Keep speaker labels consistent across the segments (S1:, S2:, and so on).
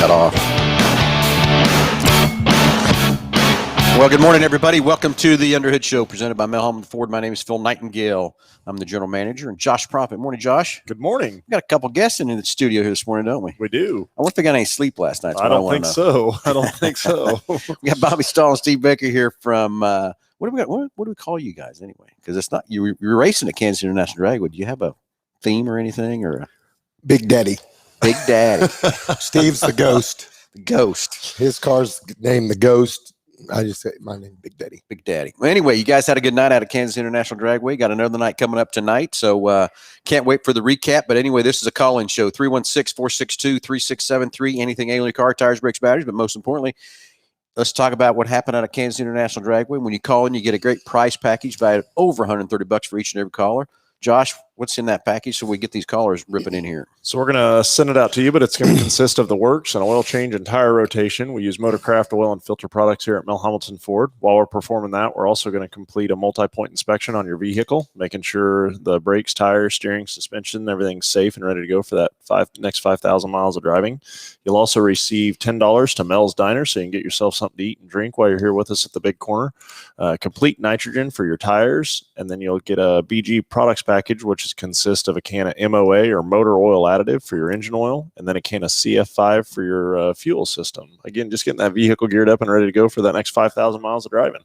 S1: cut off.
S2: Well, good morning, everybody. Welcome to the Underhood Show presented by Hambelton Ford. My name is Phil Nightingale. I'm the general manager, and Josh Prophet. Morning, Josh.
S3: Good morning.
S2: We got a couple guests in the studio here this morning, don't we?
S3: We do.
S2: I wonder if they got any sleep last night.
S3: I don't think so.
S2: We got Bobby Stahl and Steve Baker here from what do we got? What do we call you guys anyway? Because it's not you're racing at Kansas International Dragway. Do you have a theme or anything or
S4: Big Daddy?
S2: Big Daddy.
S4: Steve's the Ghost.
S2: The Ghost.
S4: His car's named the Ghost. I just say my name, Big Daddy.
S2: Big Daddy. Well, anyway, you guys had a good night out at Kansas International Dragway. Got another night coming up tonight, so can't wait for the recap. But anyway, this is a call-in show, 316-462-3673, anything alien, car, tires, brakes, batteries. But most importantly, let's talk about what happened out at Kansas International Dragway. When you call in, you get a great price package valued at over $130 for each and every caller. Josh, what's in that package so we get these callers ripping in here?
S3: So we're going to send it out to you, but it's going to consist of the works, an oil change, and tire rotation. We use Motorcraft oil and filter products here at Hambelton Ford. While we're performing that, we're also going to complete a multi-point inspection on your vehicle, making sure the brakes, tires, steering, suspension, everything's safe and ready to go for that next 5,000 miles of driving. You'll also receive $10 to Mel's Diner, so you can get yourself something to eat and drink while you're here with us at the big corner. Complete nitrogen for your tires, and then you'll get a BG products package, which consists of a can of MOA or motor oil additive for your engine oil, and then a can of CF5 for your fuel system. Again, just getting that vehicle geared up and ready to go for that next 5,000 miles of driving.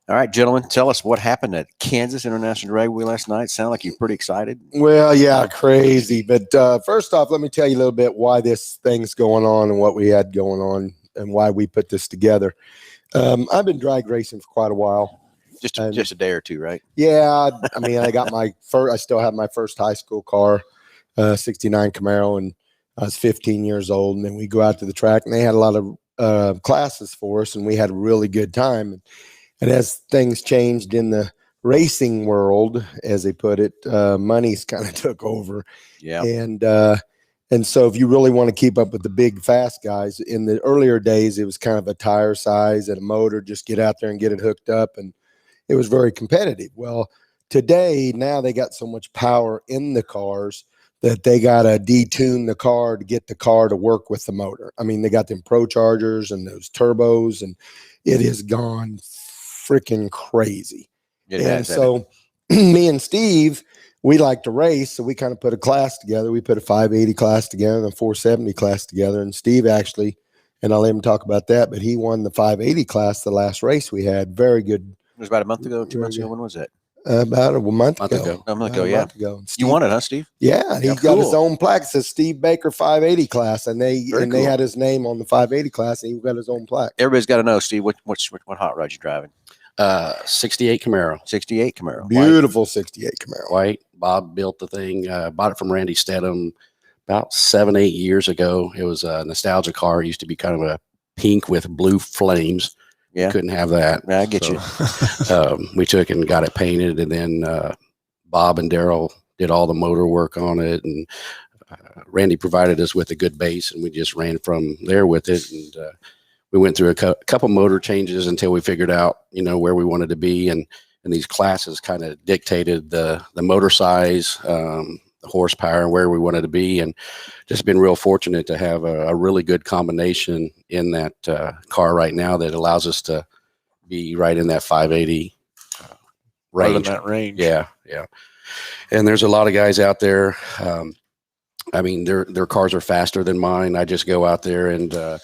S2: All right, gentlemen, tell us what happened at Kansas International Dragway last night. Sound like you're pretty excited.
S4: Well, yeah, crazy. But first off, let me tell you a little bit why this thing's going on and what we had going on and why we put this together. I've been drag racing for quite a while.
S2: Just a day or two, right?
S4: Yeah, I mean, I got I still have my first high school car, 69 Camaro, and I was 15 years old. And then we go out to the track, and they had a lot of classes for us, and we had a really good time. And as things changed in the racing world, as they put it, money's kind of took over.
S2: Yeah.
S4: And so if you really want to keep up with the big, fast guys, in the earlier days, it was kind of a tire size and a motor, just get out there and get it hooked up, and it was very competitive. Well, today, now they got so much power in the cars that they got to detune the car to get the car to work with the motor. I mean, they got them Pro Chargers and those turbos, and it has gone freaking crazy. So me and Steve, we like to race, so we kind of put a class together. We put a 580 class together and a 470 class together, and Steve actually, and I'll let him talk about that, but he won the 580 class the last race we had. Very good.
S2: It was about a month ago, 2 months ago. When was that?
S4: About a month ago.
S2: A month ago, yeah.
S4: Steve,
S2: you won it, huh, Steve?
S4: Yeah, he got his own plaque. It says Steve Baker 580 class, and they had his name on the 580 class, and he got his own plaque.
S2: Everybody's got to know, Steve, what hot rod you driving?
S1: 68 Camaro.
S2: 68 Camaro.
S4: Beautiful 68 Camaro.
S1: White. Bob built the thing. Bought it from Randy Stedham about 7-8 years ago. It was a nostalgia car. It used to be kind of a pink with blue flames.
S2: Yeah.
S1: Couldn't have that.
S2: Yeah, I get you.
S1: We took and got it painted, and then Bob and Daryl did all the motor work on it, and Randy provided us with a good base, and we just ran from there with it. And we went through a couple motor changes until we figured out, where we wanted to be, and these classes kind of dictated the motor size, the horsepower, and where we wanted to be, and just been real fortunate to have a really good combination in that car right now that allows us to be right in that 580 range.
S3: Right in that range.
S1: Yeah. And there's a lot of guys out there. I mean, their cars are faster than mine. I just go out there and I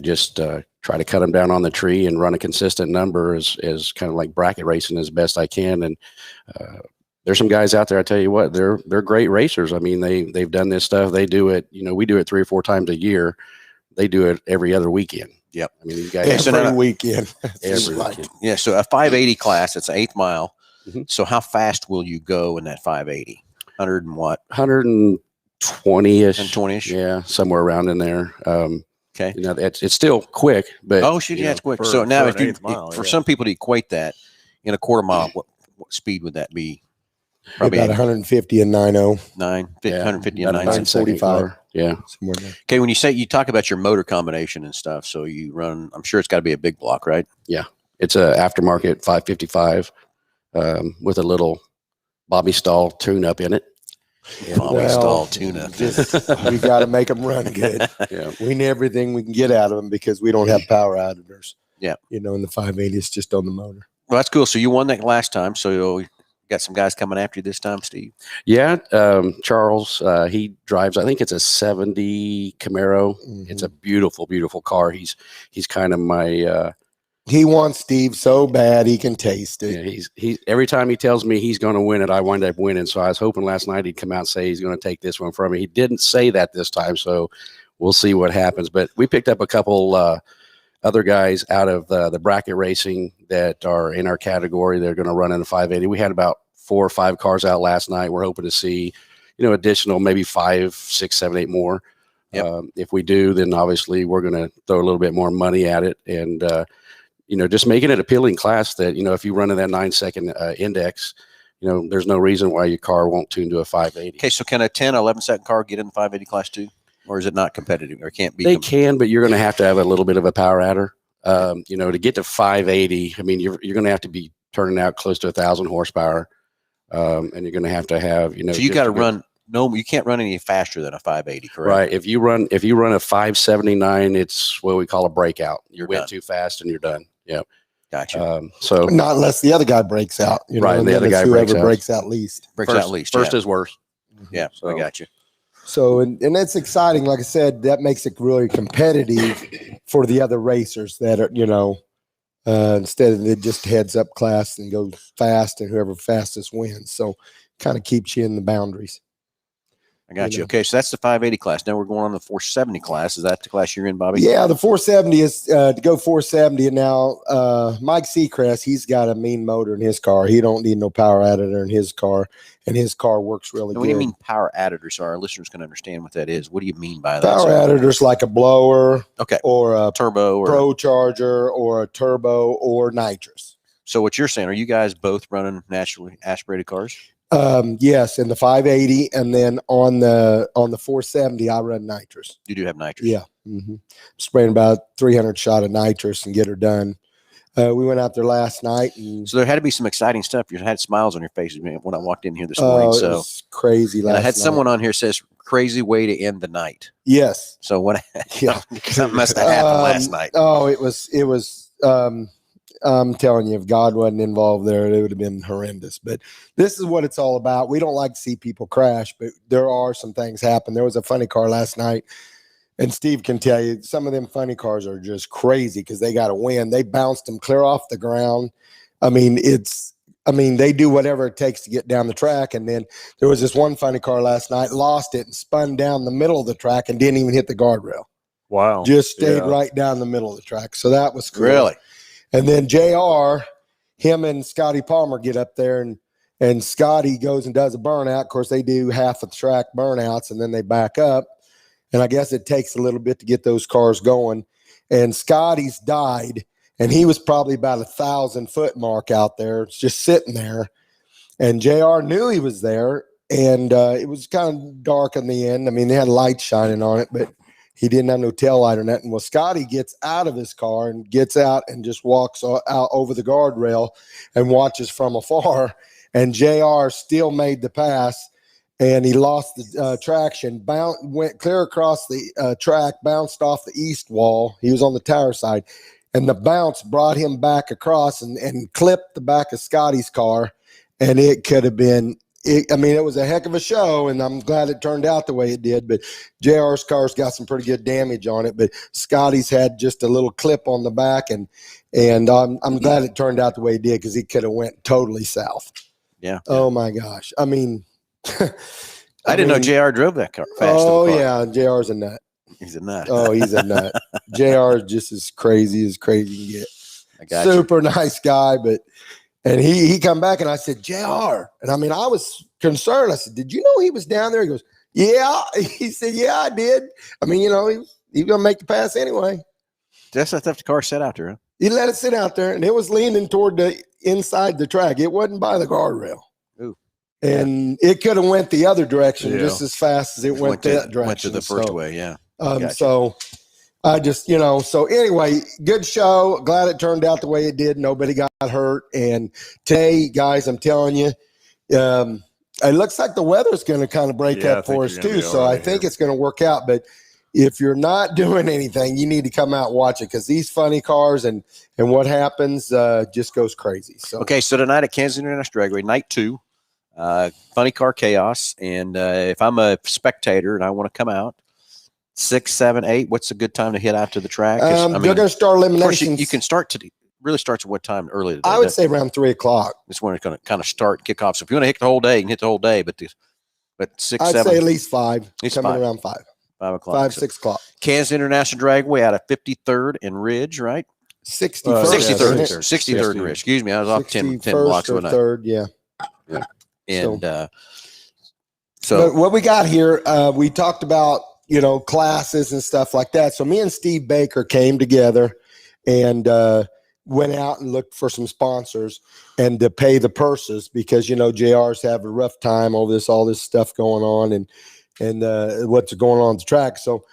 S1: just try to cut them down on the tree and run a consistent number as kind of like bracket racing as best I can. And there's some guys out there, I tell you what, they're great racers. I mean, they've done this stuff. They do it, we do it 3 or 4 times a year. They do it every other weekend.
S2: Yep.
S1: I mean, these guys
S4: every weekend.
S1: Every weekend.
S2: Yeah, so a 580 class, it's an 8th mile.
S1: Mm-hmm.
S2: So how fast will you go in that 580? 100 and what?
S1: 120-ish.
S2: 120-ish?
S1: Yeah, somewhere around in there.
S2: Okay.
S1: It's still quick, but
S2: it's quick. So now if some people to equate that in a quarter mile, what speed would that be?
S4: Probably about 150 and 90.
S2: 150 and
S4: 945.
S1: Yeah.
S4: Somewhere there.
S2: Okay, when you talk about your motor combination and stuff, so you run, I'm sure it's got to be a big block, right?
S1: Yeah. It's a aftermarket 555 with a little Bobby Stahl tune up in it.
S2: Folly stall tuna.
S4: We got to make them run good.
S1: Yeah.
S4: We need everything we can get out of them because we don't have power editors.
S2: Yeah.
S4: In the 580, it's just on the motor.
S2: Well, that's cool. So you won that last time. So you got some guys coming after you this time, Steve.
S1: Yeah. Charles, he drives, I think it's a 70 Camaro. It's a beautiful, beautiful car. He's kind of my,
S4: he wants Steve so bad he can taste it.
S1: yeah, he every time he tells me he's going to win it, I wind up winning. So I was hoping last night he'd come out and say he's going to take this one from me. He didn't say that this time, so we'll see what happens. But we picked up a couple other guys out of the bracket racing that are in our category. They're going to run in the 580. We had about 4 or 5 cars out last night. We're hoping to see, additional maybe 5, 6, 7, 8 more.
S2: Yep.
S1: If we do, then obviously we're going to throw a little bit more money at it and. Just making it appealing class that, if you run in that 9-second index, there's no reason why your car won't tune to a 580.
S2: Okay, so can a 10, 11-second car get in the 580 class too? Or is it not competitive or can't be?
S1: They can, but you're going to have a little bit of a power adder. To get to 580, I mean, you're going to have to be turning out close to 1,000 horsepower. And you're going to have,
S2: so you got to run. No, you can't run any faster than a 580, correct?
S1: Right. If you run a 579, it's what we call a breakout. You went too fast and you're done. Yeah.
S2: Gotcha.
S1: So
S4: not unless the other guy breaks out,
S1: right.
S4: And
S1: the other guy
S4: breaks out least.
S1: First is worse.
S2: Yeah. So I got you.
S4: So, and that's exciting. Like I said, that makes it really competitive for the other racers that are, instead of it just heads up class and goes fast and whoever fastest wins. So kind of keeps you in the boundaries.
S2: I got you. Okay, so that's the 580 class. Now we're going on the 470 class. Is that the class you're in, Bobby?
S4: Yeah, the 470 is to go 470. And now Mike Seacrest, he's got a mean motor in his car. He don't need no power additor in his car, and his car works really good.
S2: What do you mean power additor? So our listeners can understand what that is. What do you mean by that?
S4: Power additor's like a blower,
S2: okay,
S4: or a
S2: turbo, or
S4: pro charger, or a turbo, or nitrous.
S2: So what you're saying? Are you guys both running naturally aspirated cars?
S4: Yes, in the 580, and then on the 470, I run nitrous.
S2: You do have nitrous.
S4: Yeah, spraying about 300 shot of nitrous and get her done. We went out there last night, and
S2: so there had to be some exciting stuff. You had smiles on your faces when I walked in here this morning. So
S4: it was crazy.
S2: I had someone on here says crazy way to end the night.
S4: Yes.
S2: So what?
S4: Yeah,
S2: something must have happened last night.
S4: Oh, it was. I'm telling you, if God wasn't involved there, it would have been horrendous. But this is what it's all about. We don't like to see people crash, but there are some things happen. There was a funny car last night, and Steve can tell you some of them funny cars are just crazy because they got to win. They bounced them clear off the ground. I mean, they do whatever it takes to get down the track. And then there was this one funny car last night, lost it and spun down the middle of the track and didn't even hit the guardrail.
S3: Wow.
S4: Just stayed right down the middle of the track. So that was cool.
S2: Really?
S4: And then JR, him and Scotty Palmer get up there, and Scotty goes and does a burnout. Of course, they do half of the track burnouts, and then they back up. And I guess it takes a little bit to get those cars going. And Scotty's died, and he was probably about 1,000-foot mark out there, just sitting there. And JR knew he was there, and it was kind of dark in the end. I mean, they had lights shining on it, but he didn't have no tail light or nothing. Well, Scotty gets out of his car and gets out and just walks out over the guardrail and watches from afar. And JR still made the pass, and he lost the traction, went clear across the track, bounced off the east wall. He was on the tower side, and the bounce brought him back across and clipped the back of Scotty's car. And it could have been it was a heck of a show, and I'm glad it turned out the way it did. But JR's car's got some pretty good damage on it, but Scotty's had just a little clip on the back, and I'm glad it turned out the way it did because he could have went totally south.
S2: Yeah.
S4: Oh my gosh. I mean,
S2: I didn't know JR drove that car fast.
S4: Oh yeah, JR's a nut.
S2: He's a nut.
S4: Oh, he's a nut. JR is just as crazy you can get.
S2: I got
S4: Super nice guy, but. And he come back, and I said, JR. And I mean, I was concerned. I said, did you know he was down there? He goes, yeah. He said, yeah, I did. I mean, he's going to make the pass anyway.
S2: That's how the car set out there, huh?
S4: He let it sit out there, and it was leaning toward the inside the track. It wasn't by the guardrail.
S2: Ooh.
S4: And it could have went the other direction just as fast as it went that direction.
S2: Went to the first way, yeah.
S4: So I just, so anyway, good show. Glad it turned out the way it did. Nobody got hurt. And today, guys, I'm telling you, it looks like the weather's going to kind of break
S3: Yeah, I
S4: up
S3: think
S4: for
S3: you're
S4: us
S3: gonna
S4: too.
S3: be
S4: So
S3: all
S4: I
S3: right
S4: think
S3: here.
S4: it's going to work out. But if you're not doing anything, you need to come out and watch it because these funny cars and what happens just goes crazy. So
S2: Okay, so tonight at Kansas International Dragway, night 2, funny car chaos. And if I'm a spectator and I want to come out, 6, 7, 8, what's a good time to hit out to the track? 'Cause, I
S4: they're
S2: mean,
S4: going to start
S2: of course,
S4: eliminations.
S2: you can start to really starts at what time early today?
S4: I would say around 3:00.
S2: It's when it's going to kind of start, kick off. So if you want to hit the whole day, you can hit the whole day. But 6,
S4: I'd
S2: 7,
S4: say at least 5.
S2: least
S4: coming
S2: 5.
S4: around 5,
S2: 5 o'clock.
S4: 5,
S2: So
S4: 6 o'clock.
S2: Kansas International Dragway out of 53rd and Ridge, right?
S4: 61st.
S2: 63rd,
S3: yeah,
S2: 63rd and Ridge. Excuse me, I was off 10 blocks
S4: or
S2: of a night.
S4: 3rd, yeah.
S2: And
S4: But
S2: so
S4: what we got here, we talked about, classes and stuff like that. So me and Steve Baker came together and went out and looked for some sponsors and to pay the purses because, JRs have a rough time over all this stuff going on and what's going on at the track. So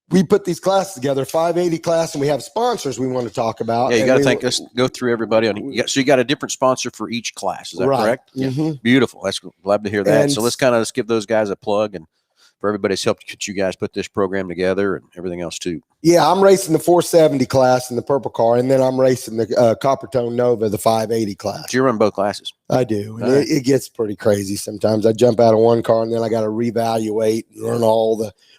S4: we put these classes together, 580 class, and we have sponsors we want to talk about.
S2: yeah, you
S4: And
S2: got to
S4: we-
S2: think. Let's go through everybody on. So you got a different sponsor for each class. Is that
S4: Right.
S2: correct?
S4: Mhm.
S2: Beautiful. That's glad to hear that.
S4: And-
S2: So let's give those guys a plug and for everybody's helped get you guys put this program together and everything else too.
S4: Yeah, I'm racing the 470 class in the purple car, and then I'm racing the Copper Tone Nova, the 580 class.
S2: So you run both classes.
S4: I do. And
S2: All right.
S4: it gets pretty crazy sometimes. I jump out of one car, and then I got to reevaluate and learn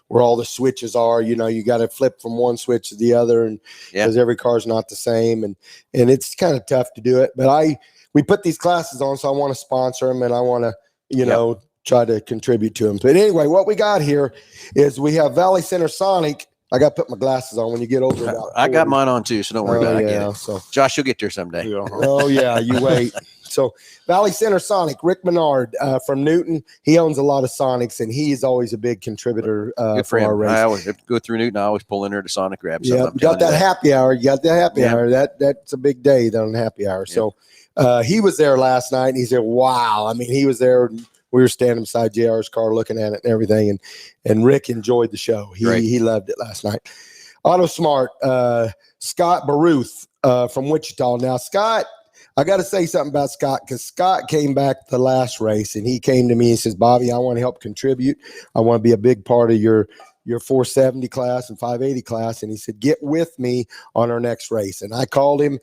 S4: where all the switches are. You got to flip from one switch to the other, and
S2: Yeah.
S4: because every car's not the same, and it's kind of tough to do it. But we put these classes on, so I want to sponsor them, and I want to, try to contribute to them. But anyway, what we got here is we have Valley Center Sonic. I got to put my glasses on when you get over about
S2: I got
S4: 40.
S2: mine on too, so don't worry about it. I get it.
S4: So
S2: Josh, you'll get there someday.
S3: Yeah.
S4: oh yeah, you wait. So Valley Center Sonic, Rick Menard from Newton. He owns a lot of Sonics, and he's always a big contributor
S2: Good
S4: for our
S2: friend.
S4: race.
S2: I always if I go through Newton. I always pull in there to Sonic grab something.
S4: Yeah,
S2: I'm
S4: you got
S2: telling
S4: that
S2: you
S4: happy hour. You got that happy
S2: Yeah.
S4: hour. That's a big day on happy hour. So he was there last night, and he said, "Wow!" I mean, he was there. We were standing beside JR's car, looking at it and everything, and Rick enjoyed the show.
S2: Great.
S4: He loved it last night. Auto Smart, Scott Baruth from Wichita. Now, Scott, I got to say something about Scott because Scott came back the last race, and he came to me and says, "Bobby, I want to help contribute. I want to be a big part of your 470 class and 580 class." And he said, "Get with me on our next race." And I called him.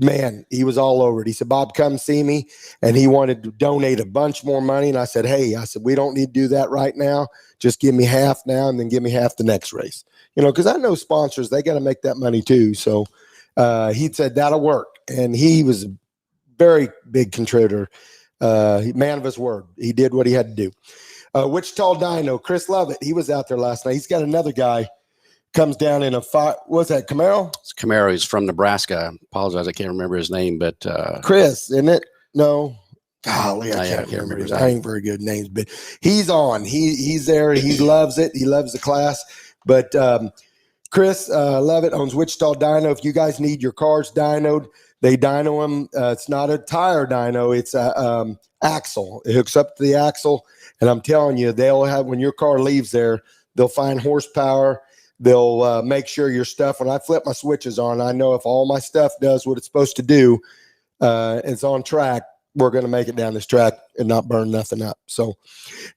S4: Man, he was all over it. He said, "Bob, come see me." And he wanted to donate a bunch more money. And I said, "Hey," "we don't need to do that right now. Just give me half now and then give me half the next race." Because I know sponsors, they got to make that money too. So he said, "That'll work." And he was a very big contributor, man of his word. He did what he had to do. Wichita Dyno, Chris Lovett, he was out there last night. He's got another guy comes down in a what's that, Camaro?
S1: It's Camaro. He's from Nebraska. I apologize, I can't remember his name, but
S4: Chris, isn't it? No. Golly, I
S1: Yeah,
S4: can't remember his
S1: his
S4: name. I ain't very good names, but he's on. He's there. He loves it. He loves the class. But Chris Levitt owns Wichita Dyno. If you guys need your cars dynoed, they dyno them. It's not a tire dyno. It's a axle. It hooks up to the axle. And I'm telling you, they'll have, when your car leaves there, they'll find horsepower. They'll make sure your stuff, when I flip my switches on, I know if all my stuff does what it's supposed to do, it's on track, we're going to make it down this track and not burn nothing up. So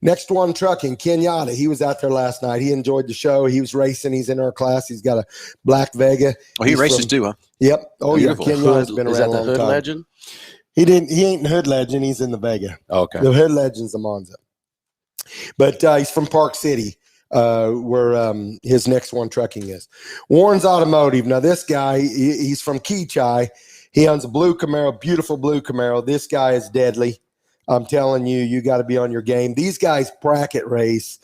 S4: next one, trucking, Kenyatta. He was out there last night. He enjoyed the show. He was racing. He's in our class. He's got a black Vega.
S2: Well, he
S4: He's
S2: races
S4: from-
S2: too, huh?
S4: Yep. Oh, yeah.
S2: Beautiful.
S4: Kenyatta's been
S1: is
S4: around
S1: that
S4: a
S1: the
S4: long
S1: Hood
S4: time.
S1: Legend?
S4: He ain't the Hood Legend. He's in the Vega.
S1: Okay.
S4: The Hood Legend's the Monza. But he's from Park City, where his next one trucking is. Warren's Automotive. Now, this guy, he's from Keachai. He owns a blue Camaro, beautiful blue Camaro. This guy is deadly. I'm telling you, you got to be on your game. These guys bracket race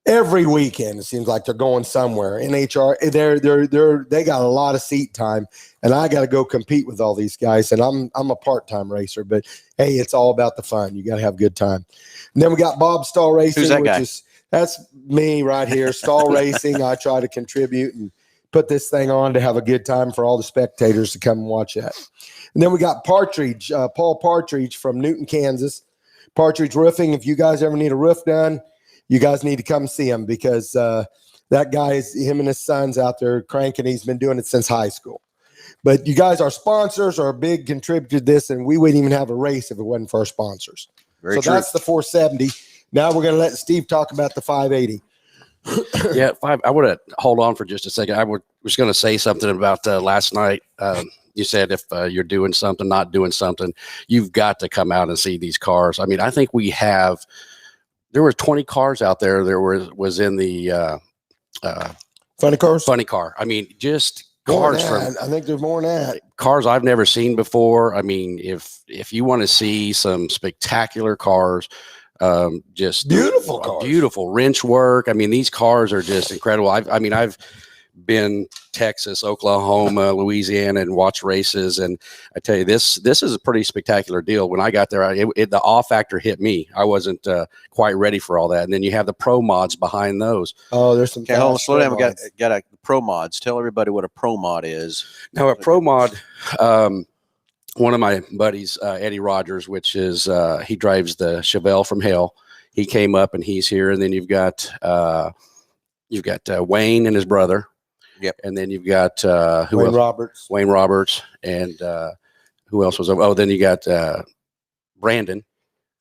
S4: every weekend. It seems like they're going somewhere. NHR, they got a lot of seat time, and I got to go compete with all these guys. And I'm a part-time racer, but hey, it's all about the fun. You got to have a good time. And then we got Bob Stall Racing,
S2: Who's that guy?
S4: That's me right here. Stall Racing. I try to contribute and put this thing on to have a good time for all the spectators to come and watch that. And then we got Partridge, Paul Partridge from Newton, Kansas. Partridge Roofing. If you guys ever need a roof done, you guys need to come see him because that guy is, him and his son's out there cranking. He's been doing it since high school. But you guys, our sponsors are a big contributor to this, and we wouldn't even have a race if it wasn't for our sponsors.
S2: Very
S4: so
S2: true.
S4: that's the 470. Now we're going to let Steve talk about the 580.
S1: Yeah, I want to hold on for just a second. Was going to say something about last night. You said if you're doing something, not doing something, you've got to come out and see these cars. I mean, I think there were 20 cars out there. There was in the
S4: Funny cars?
S1: funny car. I mean, just
S4: More
S1: cars
S4: than
S1: from
S4: that. I think there's more than that.
S1: cars I've never seen before. I mean, if you want to see some spectacular cars, just
S4: Beautiful cars.
S1: beautiful wrench work. I mean, these cars are just incredible. I've been Texas, Oklahoma, Louisiana, and watched races, and I tell you, this is a pretty spectacular deal. When I got there, the awe factor hit me. I wasn't quite ready for all that, and then you have the pro mods behind those.
S4: Oh, there's some.
S2: Okay, hold on,
S4: fast
S2: slow down. We got
S4: mods.
S2: a pro mods. Tell everybody what a pro mod is.
S1: Now, a pro mod, one of my buddies, Eddie Rogers, which is he drives the Chevelle from Hell. He came up and he's here, and then you've got Wayne and his brother.
S2: Yep.
S1: And then you've got
S4: Wayne Roberts.
S1: Wayne Roberts, and who else was over? Oh, then you got Brandon,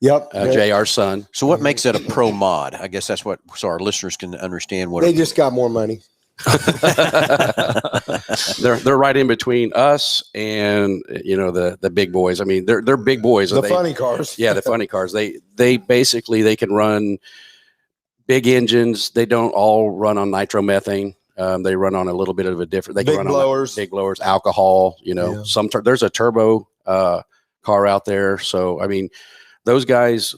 S4: Yep.
S1: JR's son.
S2: So what makes it a pro mod? I guess that's what, so our listeners can understand what
S4: They just got more money.
S1: They're right in between us and the big boys. I mean, they're big boys.
S4: The funny cars.
S1: Yeah, the funny cars. They basically they can run big engines. They don't all run on nitromethane. They run on a little bit of a different. They can
S4: Big
S1: run
S4: blowers.
S1: on big blowers, alcohol.
S4: Yeah.
S1: There's a turbo car out there. So I mean, those guys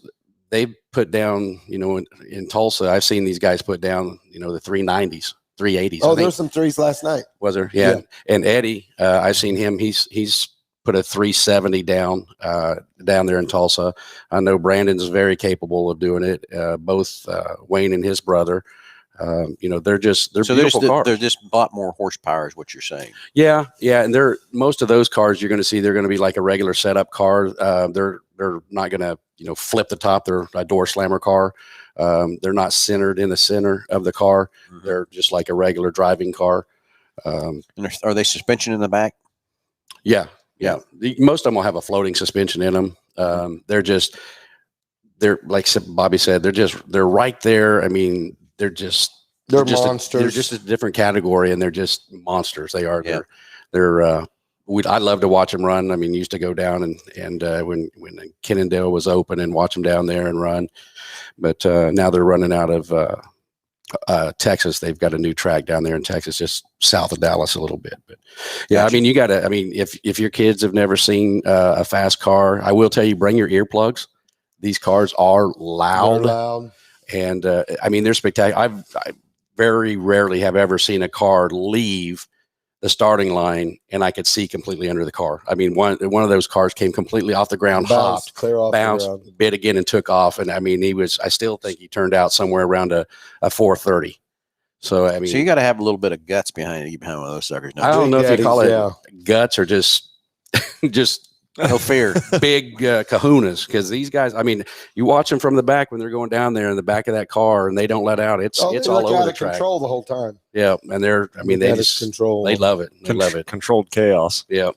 S1: they put down. In Tulsa, I've seen these guys put down. The 390s, 380s.
S4: Oh, there's some threes last night.
S1: Was there? Yeah. And Eddie, I've seen him. He's put a 370 down there in Tulsa. I know Brandon's very capable of doing it. Both Wayne and his brother. They're beautiful cars.
S2: They're just a lot more horsepower is what you're saying.
S1: Yeah. And most of those cars you're going to see, they're going to be like a regular setup car. They're not going to, flip the top. They're a door slammer car. They're not centered in the center of the car. Mm-hmm. They're just like a regular driving car.
S2: And are they suspension in the back?
S1: Yeah. Most of them will have a floating suspension in them. They're like Bobby said, they're right there. I mean, they're
S4: monsters.
S1: They're just a different category, and they're just monsters. They are. Yeah. I love to watch them run. I mean, used to go down and when Kennendale was open and watch them down there and run, but now they're running out of Texas. They've got a new track down there in Texas, just south of Dallas a little bit. But yeah, gotcha. I mean, if your kids have never seen a fast car, I will tell you, bring your earplugs. These cars are loud.
S4: They're loud.
S1: And I mean, they're spectacular. I very rarely have ever seen a car leave the starting line and I could see completely under the car. I mean, one of those cars came completely off the ground, hopped, bounced, bit again, and took off. And I mean, I still think he turned out somewhere around a 430. So I mean,
S2: so you got to have a little bit of guts behind one of those suckers.
S1: I don't know if you call it guts or just
S2: no fear,
S1: big kahunas, because these guys, I mean, you watch them from the back when they're going down there in the back of that car and they don't let out. It's all over the track.
S4: Control the whole time.
S1: Yeah. And they just
S4: control.
S1: They love it. They love it.
S3: Controlled chaos.
S1: Yeah.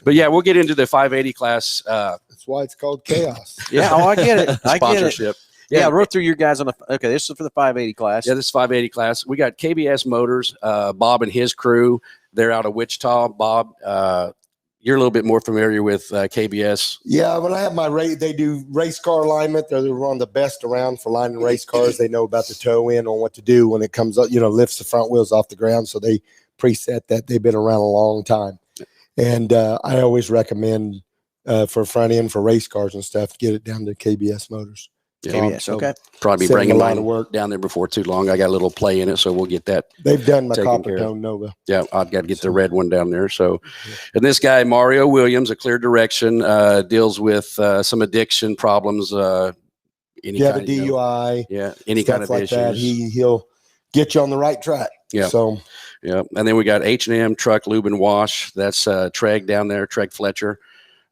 S1: But yeah, we'll get into the 580 class.
S4: That's why it's called chaos.
S2: Yeah. Oh, I get it.
S1: Sponsorship.
S2: Yeah, I wrote through your guys on okay, this is for the 580 class.
S1: Yeah, this is 580 class. We got KBS Motors, Bob and his crew. They're out of Wichita. Bob, you're a little bit more familiar with KBS.
S4: Yeah, when I have my race, they do race car alignment. They're one of the best around for lining race cars. They know about the toe in on what to do when it comes up, lifts the front wheels off the ground. So they preset that. They've been around a long time. And I always recommend for front end for race cars and stuff, get it down to KBS Motors.
S2: KBS, okay.
S1: Probably bringing mine work down there before too long. I got a little play in it, so we'll get that.
S4: They've done my copper tone Nova.
S1: Yeah, I've got to get the red one down there. So, and this guy Mario Williams, a Clear Direction, deals with some addiction problems. Any
S4: kind of DUI,
S1: any kind of
S4: like
S1: issues.
S4: That. He'll get you on the right track.
S1: Yeah.
S4: So
S1: yeah, and then we got H&M Truck Lube and Wash. That's Treg down there, Treg Fletcher.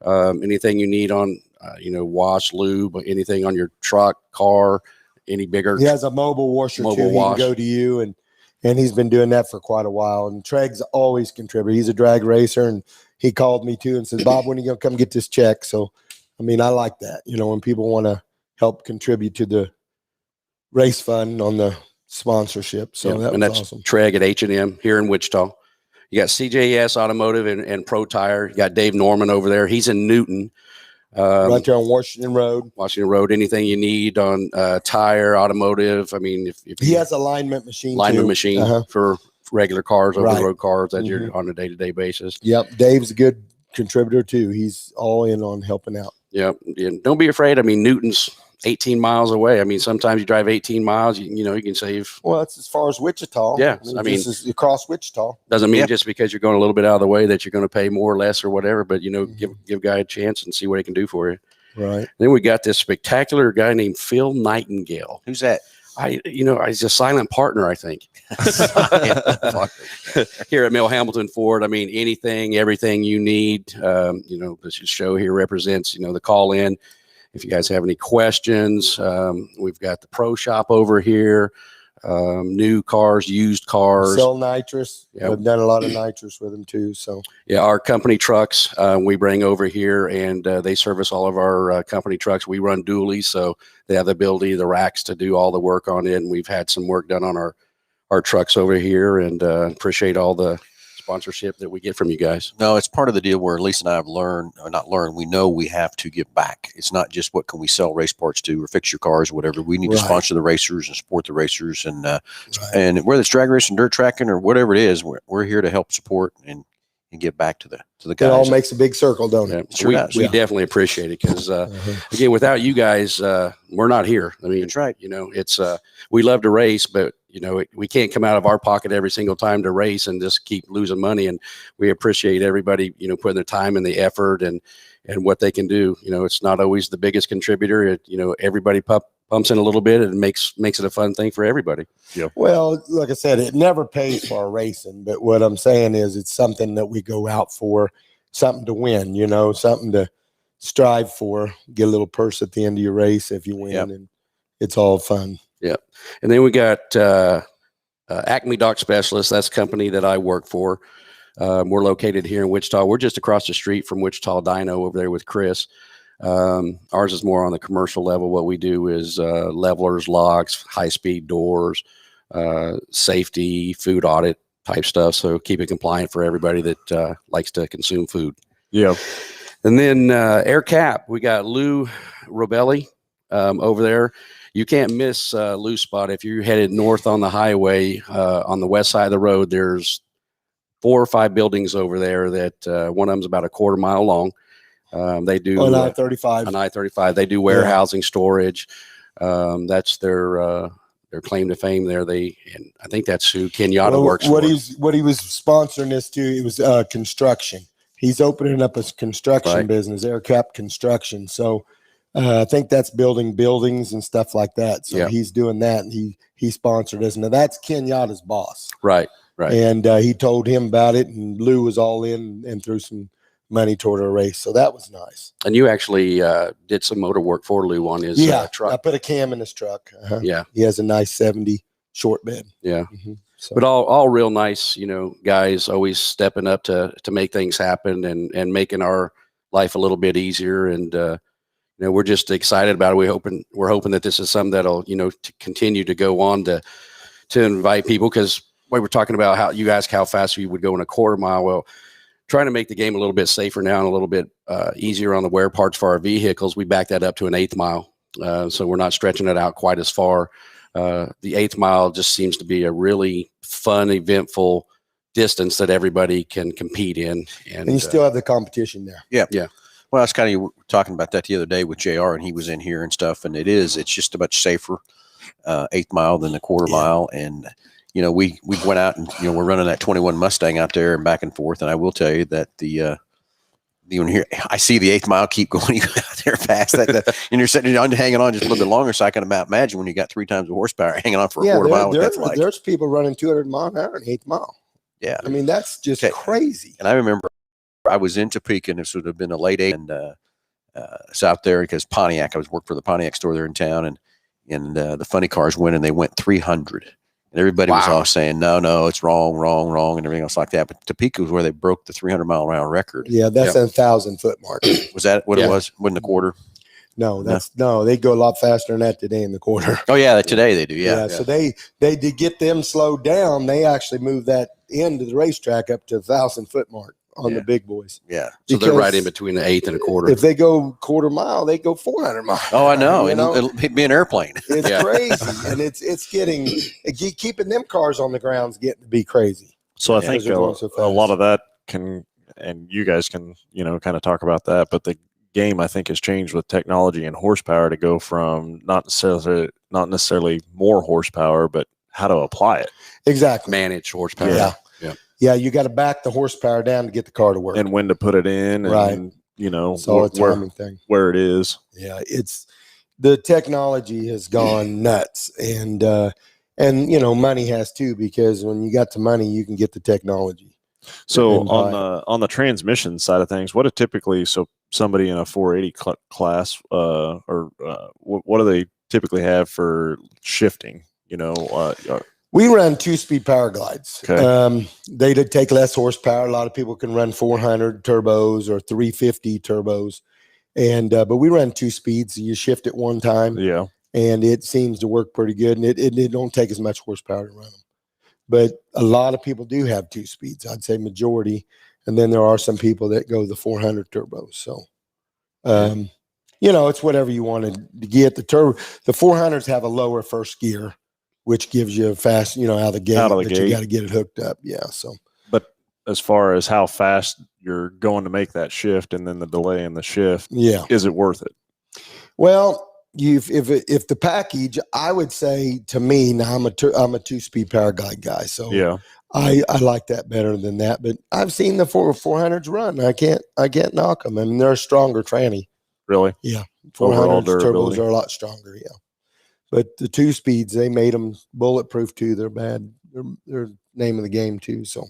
S1: Anything you need on. Wash, lube, anything on your truck, car, any bigger.
S4: He has a mobile washer too. He can go to you, and he's been doing that for quite a while. And Treg's always contributed. He's a drag racer, and he called me too and says, "Bob, when are you gonna come get this check?" So, I mean, I like that. When people want to help contribute to the race fund on the sponsorship. So that
S1: and
S4: was
S1: that's
S4: awesome.
S1: Treg at H&M here in Wichita. You got CJS Automotive and Pro Tire. You got Dave Norman over there. He's in Newton.
S4: Right there on Washington Road.
S1: Washington Road. Anything you need on tire, automotive. I mean, if
S4: He has alignment machine.
S1: alignment
S4: too.
S1: machine for regular cars, over the road cars that you're
S4: Mhm.
S1: on a day-to-day basis.
S4: Yep. Dave's a good contributor too. He's all in on helping out.
S1: Yep. And don't be afraid. I mean, Newton's 18 miles away. I mean, sometimes you drive 18 miles, you know, you can save.
S4: Well, that's as far as Wichita.
S1: Yeah, I mean,
S4: this is across Wichita.
S1: Doesn't mean
S2: Yeah.
S1: just because you're going a little bit out of the way that you're going to pay more or less or whatever, but, you know,
S4: Mhm.
S1: give guy a chance and see what he can do for you.
S4: Right.
S1: Then we got this spectacular guy named Phil Nightingale.
S2: Who's that?
S1: He's a silent partner, I think. Here at Hambelton Ford. I mean, anything, everything you need. You know, this show here represents, you know, the call in. If you guys have any questions, we've got the pro shop over here. New cars, used cars.
S4: Sell nitrous.
S1: Yep.
S4: I've done a lot of nitrous with them too. So
S1: Yeah, our company trucks we bring over here, and they service all of our company trucks. We run dualies, so they have the ability, the racks, to do all the work on it. And we've had some work done on our trucks over here, and appreciate all the sponsorship that we get from you guys.
S2: No, it's part of the deal where Lisa and I have learned, or not learned, we know we have to give back. It's not just what can we sell race parts to or fix your cars or whatever. We need to
S4: Right.
S2: sponsor the racers and support the racers. And whether it's drag racing, dirt tracking, or whatever it is, we're here to help support and give back to the
S4: it
S2: guys.
S4: all makes a big circle, don't
S1: Yeah,
S4: it?
S2: Sure
S1: we
S2: does.
S1: we
S4: Yeah.
S1: definitely appreciate it because again, without you guys, we're not here. I mean,
S2: That's right.
S1: you know, it's we love to race, but you know, we can't come out of our pocket every single time to race and just keep losing money. And we appreciate everybody, you know, putting their time and the effort and what they can do. You know, it's not always the biggest contributor. You know, everybody pumps in a little bit and makes it a fun thing for everybody.
S4: Well, like I said, it never pays for our racing, but what I'm saying is it's something that we go out for, something to win, you know, something to strive for, get a little purse at the end of your race if you win.
S2: Yep.
S4: And it's all fun.
S1: And then we got Acme Dock Specialists. That's a company that I work for. We're located here in Wichita. We're just across the street from Wichita Dyno over there with Chris. Ours is more on the commercial level. What we do is levelers, locks, high-speed doors, safety, food audit type stuff. So keep it compliant for everybody that likes to consume food.
S3: Yeah.
S1: And then Air Cap, we got Lou Robelli over there. You can't miss Lou's spot. If you're headed north on the highway on the west side of the road, there's 4 or 5 buildings over there that one of them's about a quarter mile long. They do
S4: On I-35.
S1: on I-35. They do warehousing, storage. That's their claim to fame there. And I think that's who Kenyatta
S4: Well,
S1: works
S4: what
S1: for.
S4: what he was sponsoring this to, it was construction. He's opening up a construction
S1: Right.
S4: business, Air Cap Construction. So I think that's building buildings and stuff like that. So
S1: Yeah.
S4: he's doing that, and he sponsored us. Now that's Kenyatta's boss,
S1: Right.
S4: and he told him about it, and Lou was all in and threw some money toward a race. So that was nice.
S1: And you actually did some motor work for Lou on his
S4: I
S1: truck.
S4: put a cam in his truck.
S1: Yeah.
S4: He has a nice 70 short bed.
S1: Yeah.
S4: So,
S1: But all real nice, you know, guys always stepping up to make things happen and making our life a little bit easier. And, you know, we're just excited about it. We're hoping that this is something that'll, you know, to continue to go on to invite people, because we were talking about how you asked how fast you would go in a quarter mile. Well, trying to make the game a little bit safer now and a little bit easier on the wear parts for our vehicles, we back that up to an 1/8 mile. So we're not stretching it out quite as far. The 1/8 mile just seems to be a really fun, eventful distance that everybody can compete in.
S4: and you still have the competition there.
S2: Well, that's kind of, you were talking about that the other day with JR, and he was in here and stuff. And it's just a much safer 1/8 mile than the quarter mile. And, you know, we went out and, you know, we're running that 21 Mustang out there and back and forth. And I will tell you that even here, I see the 1/8 mile keep going. You go out there fast, and you're sitting on, hanging on just a little bit longer. So I can imagine when you got 3 times the horsepower hanging on for a quarter mile, what that's like.
S4: There's people running 200 miles an hour in 1/8 mile.
S2: Yeah.
S4: I mean, that's just
S2: Okay.
S4: crazy.
S2: And I remember I was in Topeka, and this would have been a late 8, and it's out there because Pontiac, I was working for the Pontiac store there in town, and the funny cars went, and they went 300. And everybody was
S1: Wow.
S2: all saying, no, it's wrong, and everything else like that. But Topeka was where they broke the 300 mile an hour record.
S4: Yeah, that's a 1,000-foot mark.
S2: Was that what
S1: Yeah.
S2: it was? Wasn't a quarter?
S4: No, they go a lot faster than that today in the quarter.
S2: Oh yeah, today they do. Yeah.
S4: So they to get them slowed down, they actually moved that end of the racetrack up to 1,000-foot mark on the big boys.
S2: Yeah.
S1: So they're right in
S4: Because
S1: between the eighth and a quarter.
S4: if they go quarter mile, they go 400 miles.
S2: Oh, I know.
S4: You know?
S2: It'll be an airplane.
S4: It's crazy, and it's keeping them cars on the ground's getting to be crazy.
S3: So I
S2: Yeah,
S3: think
S4: they're going so
S3: a lot
S4: fast.
S3: of that can, and you guys can, kind of talk about that, but the game I think has changed with technology and horsepower to go from not necessarily more horsepower, but how to apply it
S4: Exactly.
S1: Manage horsepower.
S4: Yeah, you got to back the horsepower down to get the car to work.
S3: and when to put it in,
S4: Right.
S3: and
S4: It's all a timing thing.
S3: where it is.
S4: Yeah, it's the technology has gone nuts, and money has too, because when you got the money, you can get the technology.
S3: So
S4: And
S3: on the transmission side of things, what somebody in a 480 class, what do they typically have for shifting?
S4: We run 2-speed power glides.
S3: Okay.
S4: They did take less horsepower. A lot of people can run 400 turbos or 350 turbos, and but we run 2 speeds. You shift it one time,
S3: Yeah.
S4: and it seems to work pretty good. And it don't take as much horsepower to run them. But a lot of people do have 2 speeds. I'd say majority, and then there are some people that go the 400 turbos. So, it's whatever you want to get. The 400s have a lower first gear, which gives you a fast, out of the gate. You got to get it hooked up. Yeah. So,
S3: But as far as how fast you're going to make that shift, and then the delay in the shift,
S4: yeah,
S3: is it worth it?
S4: Well, if the package, I would say, to me, now I'm a 2-speed power glide guy, so
S3: Yeah.
S4: I like that better than that. But I've seen the 400s run. I can't knock them. I mean, they're a stronger tranny.
S3: Really?
S4: Yeah,
S3: Overall
S4: 400s turbos
S3: durability.
S4: are a lot stronger. Yeah, but the 2 speeds, they made them bulletproof too. They're bad. They're name of the game too. So,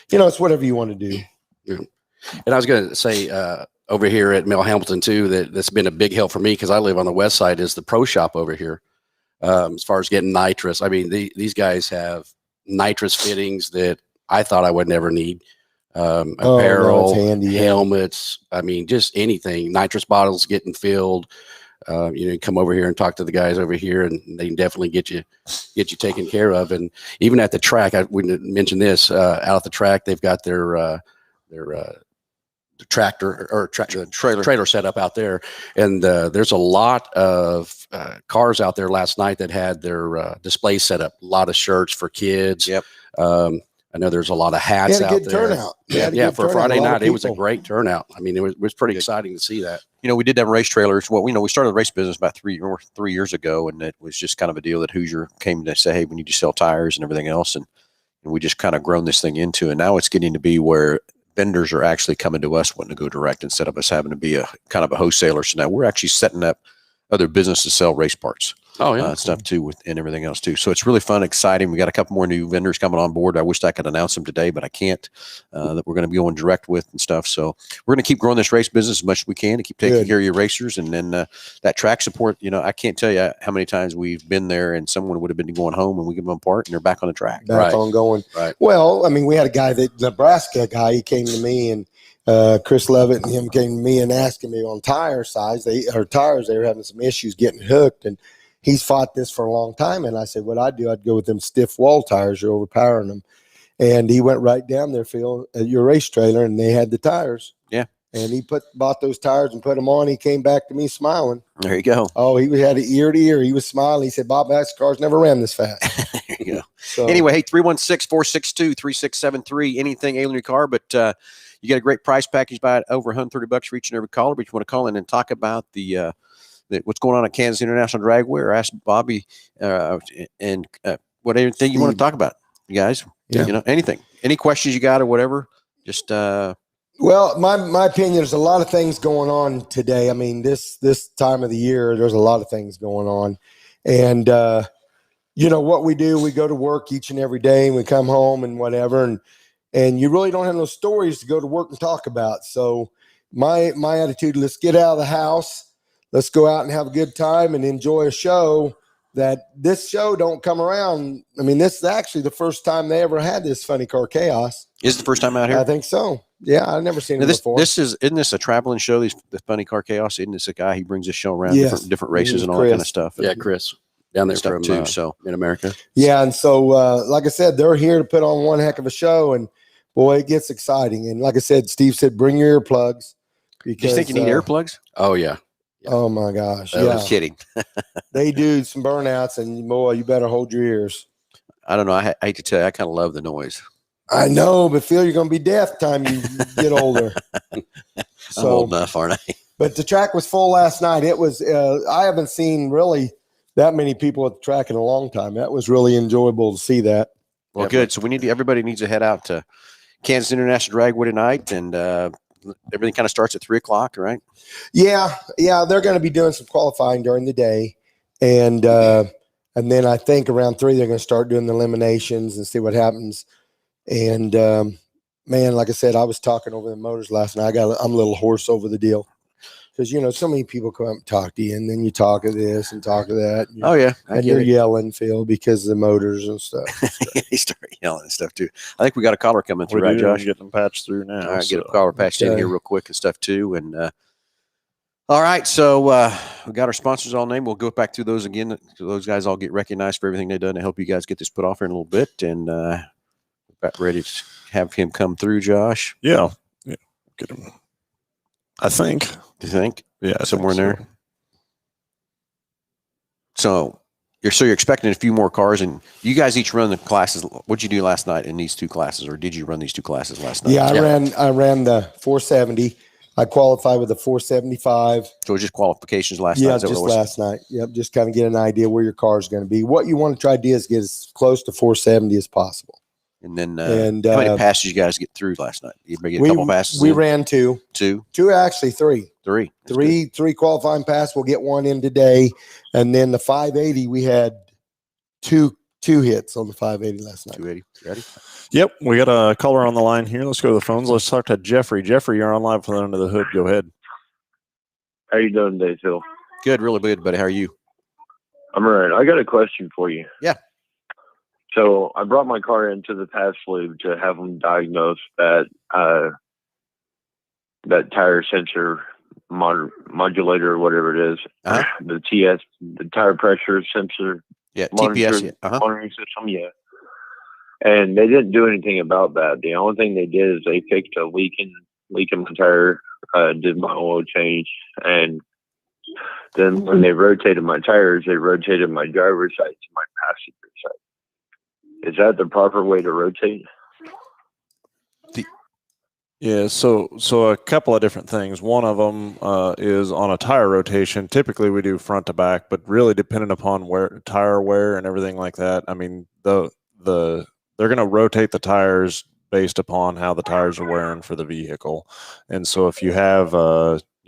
S4: it's whatever you want to do.
S1: Yeah. And I was going to say over here at Hambelton too, that's been a big help for me, because I live on the west side, is the pro shop over here. As far as getting nitrous, I mean, these guys have nitrous fittings that I thought I would never need. Apparel,
S4: it's handy, yeah.
S1: helmets. I mean, just anything. Nitrous bottles getting filled. Come over here and talk to the guys over here, and they can definitely get you taken care of. And even at the track, we didn't mention this. Out at the track, they've got their trailer set up out there, and there's a lot of cars out there last night that had their displays set up. A lot of shirts for kids.
S2: Yep.
S1: I know there's a lot of hats out there.
S4: Turnout.
S1: Yeah, for Friday night, it was a
S4: people.
S1: great turnout. I mean, it was pretty exciting to see that.
S2: We did have race trailers. Well, we started the race business about 3 years ago, and it was just kind of a deal that Hoosier came to say, hey, we need to sell tires and everything else. And we just kind of grown this thing into, and now it's getting to be where vendors are actually coming to us wanting to go direct instead of us having to be a kind of a wholesaler. So now we're actually setting up other businesses to sell race parts.
S1: Oh yeah,
S2: stuff too, and everything else too. So it's really fun, exciting. We got a couple more new vendors coming on board. I wish I could announce them today, but I can't. That we're going to be going direct with and stuff. So we're going to keep growing this race business as much as we can to keep taking care of your racers, and then that track support. I can't tell you how many times we've been there and someone would have been going home and we give them a part and they're back on the track.
S4: Back on going.
S1: Right.
S4: Well, I mean, we had a guy Nebraska guy. He came to me, and Chris Levitt and him came to me and asking me on tire size. They were having some issues getting hooked, and he's fought this for a long time. And I said, what I'd do, I'd go with them stiff wall tires. You're overpowering them. And he went right down there, Phil, at your race trailer, and they had the tires.
S2: Yeah.
S4: And he bought those tires and put them on. He came back to me smiling.
S2: There you go.
S4: Oh, he had it ear to ear. He was smiling. He said, Bob, that car's never ran this fast.
S2: There you go.
S4: So,
S2: anyway, hey, 316-462-3673, anything ailing your car, but you get a great price package by over $130 for each and every caller. But you want to call in and talk about the what's going on at Kansas International Dragway, or ask Bobby and whatever thing you want to talk about, you guys.
S4: Yeah.
S2: Anything, any questions you got or whatever, just
S4: well, my opinion, there's a lot of things going on today. I mean, this time of the year, there's a lot of things going on. And what we do, we go to work each and every day, and we come home and whatever, and you really don't have no stories to go to work and talk about. So my attitude, let's get out of the house. Let's go out and have a good time and enjoy a show that this show don't come around. I mean, this is actually the first time they ever had this Funny Car Chaos.
S2: Is it the first time out here?
S4: I think so. Yeah, I've never seen
S2: Now,
S4: it before.
S2: isn't this a traveling show? The Funny Car Chaos. Isn't this a guy? He brings this show around
S4: Yes.
S2: different races and all that
S4: Chris.
S2: kind of stuff.
S1: Yeah, Chris down there
S2: Stuff
S1: from
S2: too. So
S1: in America.
S4: Yeah, and so like I said, they're here to put on one heck of a show, and boy, it gets exciting. And like I said, Steve said, bring your earplugs.
S2: do
S4: Because
S2: you think you need earplugs?
S1: Oh yeah.
S4: Oh my gosh,
S2: I'm
S4: yeah,
S2: kidding.
S4: they do some burnouts, and boy, you better hold your ears.
S2: I don't know. I hate to tell you, I kind of love the noise.
S4: I know, but Phil, you're going to be deaf time you get older.
S2: I'm old enough, aren't I?
S4: But the track was full last night. It was. I haven't seen really that many people at the track in a long time. That was really enjoyable to see that.
S2: Well,
S1: Yeah,
S2: good. So everybody needs to head out to Kansas International Dragway tonight, and everything kind of starts at 3:00, right?
S4: Yeah, they're going to be doing some qualifying during the day, and then I think around 3 they're going to start doing the eliminations and see what happens. And man, like I said, I was talking over the motors last night. I'm a little hoarse over the deal because so many people come up and talk to you, and then you talk of this and talk of that. And
S2: Oh yeah,
S4: and you're yelling, Phil, because of the motors and stuff.
S2: They start yelling and stuff too. I think we got a caller coming through, right, Josh?
S3: Get them patched through now.
S2: All right,
S3: so.
S2: get a caller patched in
S4: Okay.
S2: here real quick and stuff too. And all right, so we got our sponsors all named. We'll go back through those again. Those guys all get recognized for everything they've done to help you guys get this put off here in a little bit. And about ready to have him come through, Josh.
S3: Yeah. Get him. I think.
S2: Do you think?
S3: Yeah. I
S2: Somewhere
S3: think
S2: in there. So you're expecting a few more cars, and you guys each run the classes. What'd you do last night in these 2 classes, or did you run these 2 classes last night?
S4: Yeah, I ran the 470. I qualified with the 475.
S2: So it was just qualifications last night.
S4: Yeah,
S2: Is that
S4: just
S2: what it was?
S4: last night. Yep, just kind of get an idea where your car is going to be. What you want to try to do is get as close to 470 as possible.
S2: And then
S4: And
S2: how many passes you guys get through last night? You get a couple passes.
S4: we
S2: in?
S4: ran two, actually three.
S2: Three. That's good.
S4: Three qualifying passes. We'll get one in today, and then the 580 we had two hits on the 580 last night.
S2: 280. Ready?
S3: Yep. We got a caller on the line here. Let's go to the phones. Let's talk to Jeffrey. Jeffrey, you're on live from Under the Hood. Go ahead.
S5: How you doing today, Phil?
S2: Good. Really good, buddy. How are you?
S5: I'm all right. I got a question for you.
S2: Yeah.
S5: So I brought my car into the pass lube to have them diagnose that tire sensor modulator or whatever it is.
S2: Uh-huh.
S5: The TS, the tire pressure sensor.
S2: Yeah.
S5: Monitor-
S2: TPS. Yeah. Uh-huh.
S5: Monitoring system, yeah. And they didn't do anything about that. The only thing they did is they fixed a leak in my tire, did my oil change, and then when they rotated my tires, they rotated my driver's side to my passenger side. Is that the proper way to rotate?
S3: Yeah, so a couple of different things. One of them is on a tire rotation. Typically, we do front to back, but really depending upon tire wear and everything like that. I mean, they're going to rotate the tires based upon how the tires are wearing for the vehicle. And so if you have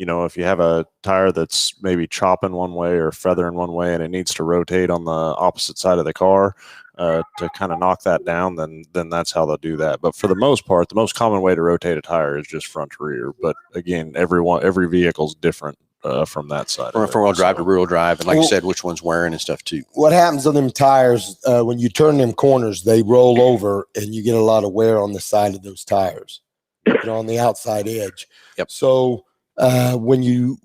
S3: if you have a tire that's maybe chopping one way or feathering one way and it needs to rotate on the opposite side of the car to kind of knock that down, then that's how they'll do that. But for the most part, the most common way to rotate a tire is just front to rear. But again, every vehicle's different from that side.
S2: From front wheel drive to rear wheel drive, and like you said, which one's wearing and stuff too.
S4: What happens on them tires when you turn them corners, they roll over and you get a lot of wear on the side of those tires, on the outside edge.
S2: Yep.
S4: So when you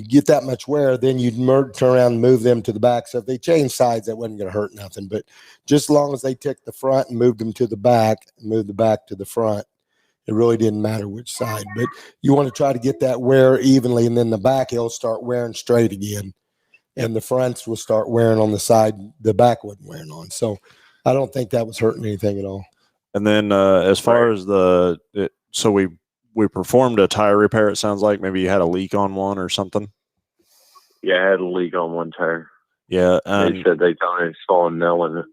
S4: get that much wear, then you'd turn around and move them to the back. So if they change sides, that wasn't going to hurt nothing. But just as long as they took the front and moved them to the back, and moved the back to the front, it really didn't matter which side. But you want to try to get that wear evenly, and then the back it'll start wearing straight again, and the fronts will start wearing on the side the back wasn't wearing on. So I don't think that was hurting anything at all.
S3: And then as far as so we performed a tire repair. It sounds like maybe you had a leak on one or something.
S5: Yeah, I had a leak on one tire.
S3: Yeah,
S5: They said they thought I saw a nail in it.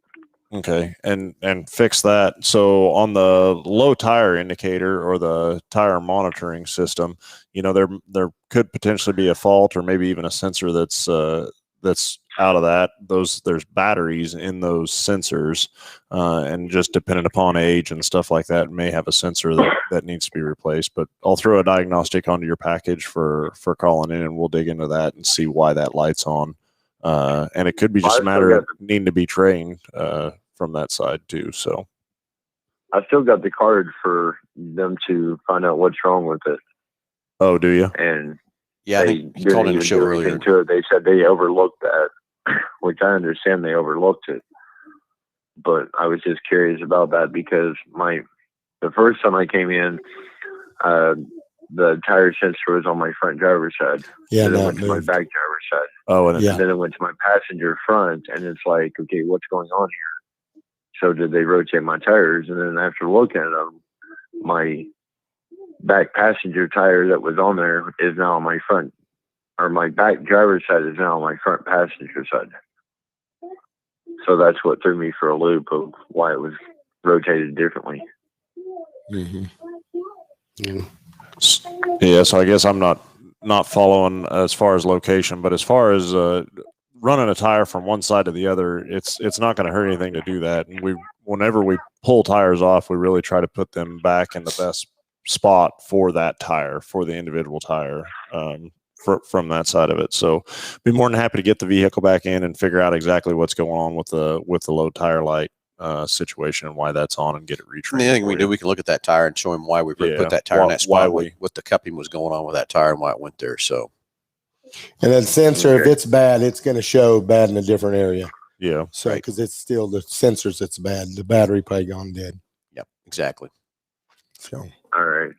S3: okay, and fix that. So on the low tire indicator or the tire monitoring system, there could potentially be a fault or maybe even a sensor that's out of that. There's batteries in those sensors, and just depending upon age and stuff like that, may have a sensor that needs to be replaced. But I'll throw a diagnostic onto your package for calling in, and we'll dig into that and see why that light's on. And it could be just a matter of needing to be trained from that side too. So
S5: I still got the card for them to find out what's wrong with it.
S3: Oh, do you?
S5: And
S2: Yeah, I
S5: they
S2: think you called in the
S5: didn't
S2: show
S5: do
S2: earlier.
S5: anything to it. They said they overlooked that, which I understand they overlooked it. But I was just curious about that because the first time I came in, the tire sensor was on my front driver's side.
S4: Yeah,
S5: then it
S4: no,
S5: went
S4: it
S5: to my
S4: moved.
S5: back driver's side.
S3: Oh, and
S4: Yeah.
S5: And then it went to my passenger front, and it's like, okay, what's going on here? So did they rotate my tires? And then after looking at them, my back passenger tire that was on there is now on my front, or my back driver's side is now on my front passenger side. So that's what threw me for a loop of why it was rotated differently.
S4: Mm-hmm.
S1: Yeah.
S3: Yeah, so I guess I'm not following as far as location, but as far as running a tire from one side to the other, it's not going to hurt anything to do that. And whenever we pull tires off, we really try to put them back in the best spot for that tire, for the individual tire, from that side of it. So be more than happy to get the vehicle back in and figure out exactly what's going on with the low tire light situation and why that's on and get it retrained.
S2: The other thing we do, we can look at that tire and show him why we put that tire in that spot, what the cupping was going on with that tire and why it went there. So,
S4: And that sensor, if it's bad, it's going to show bad in a different area.
S3: Yeah.
S4: So, because it's still the sensors that's bad, the battery probably gone dead.
S2: Yep, exactly.
S4: So,
S5: all right.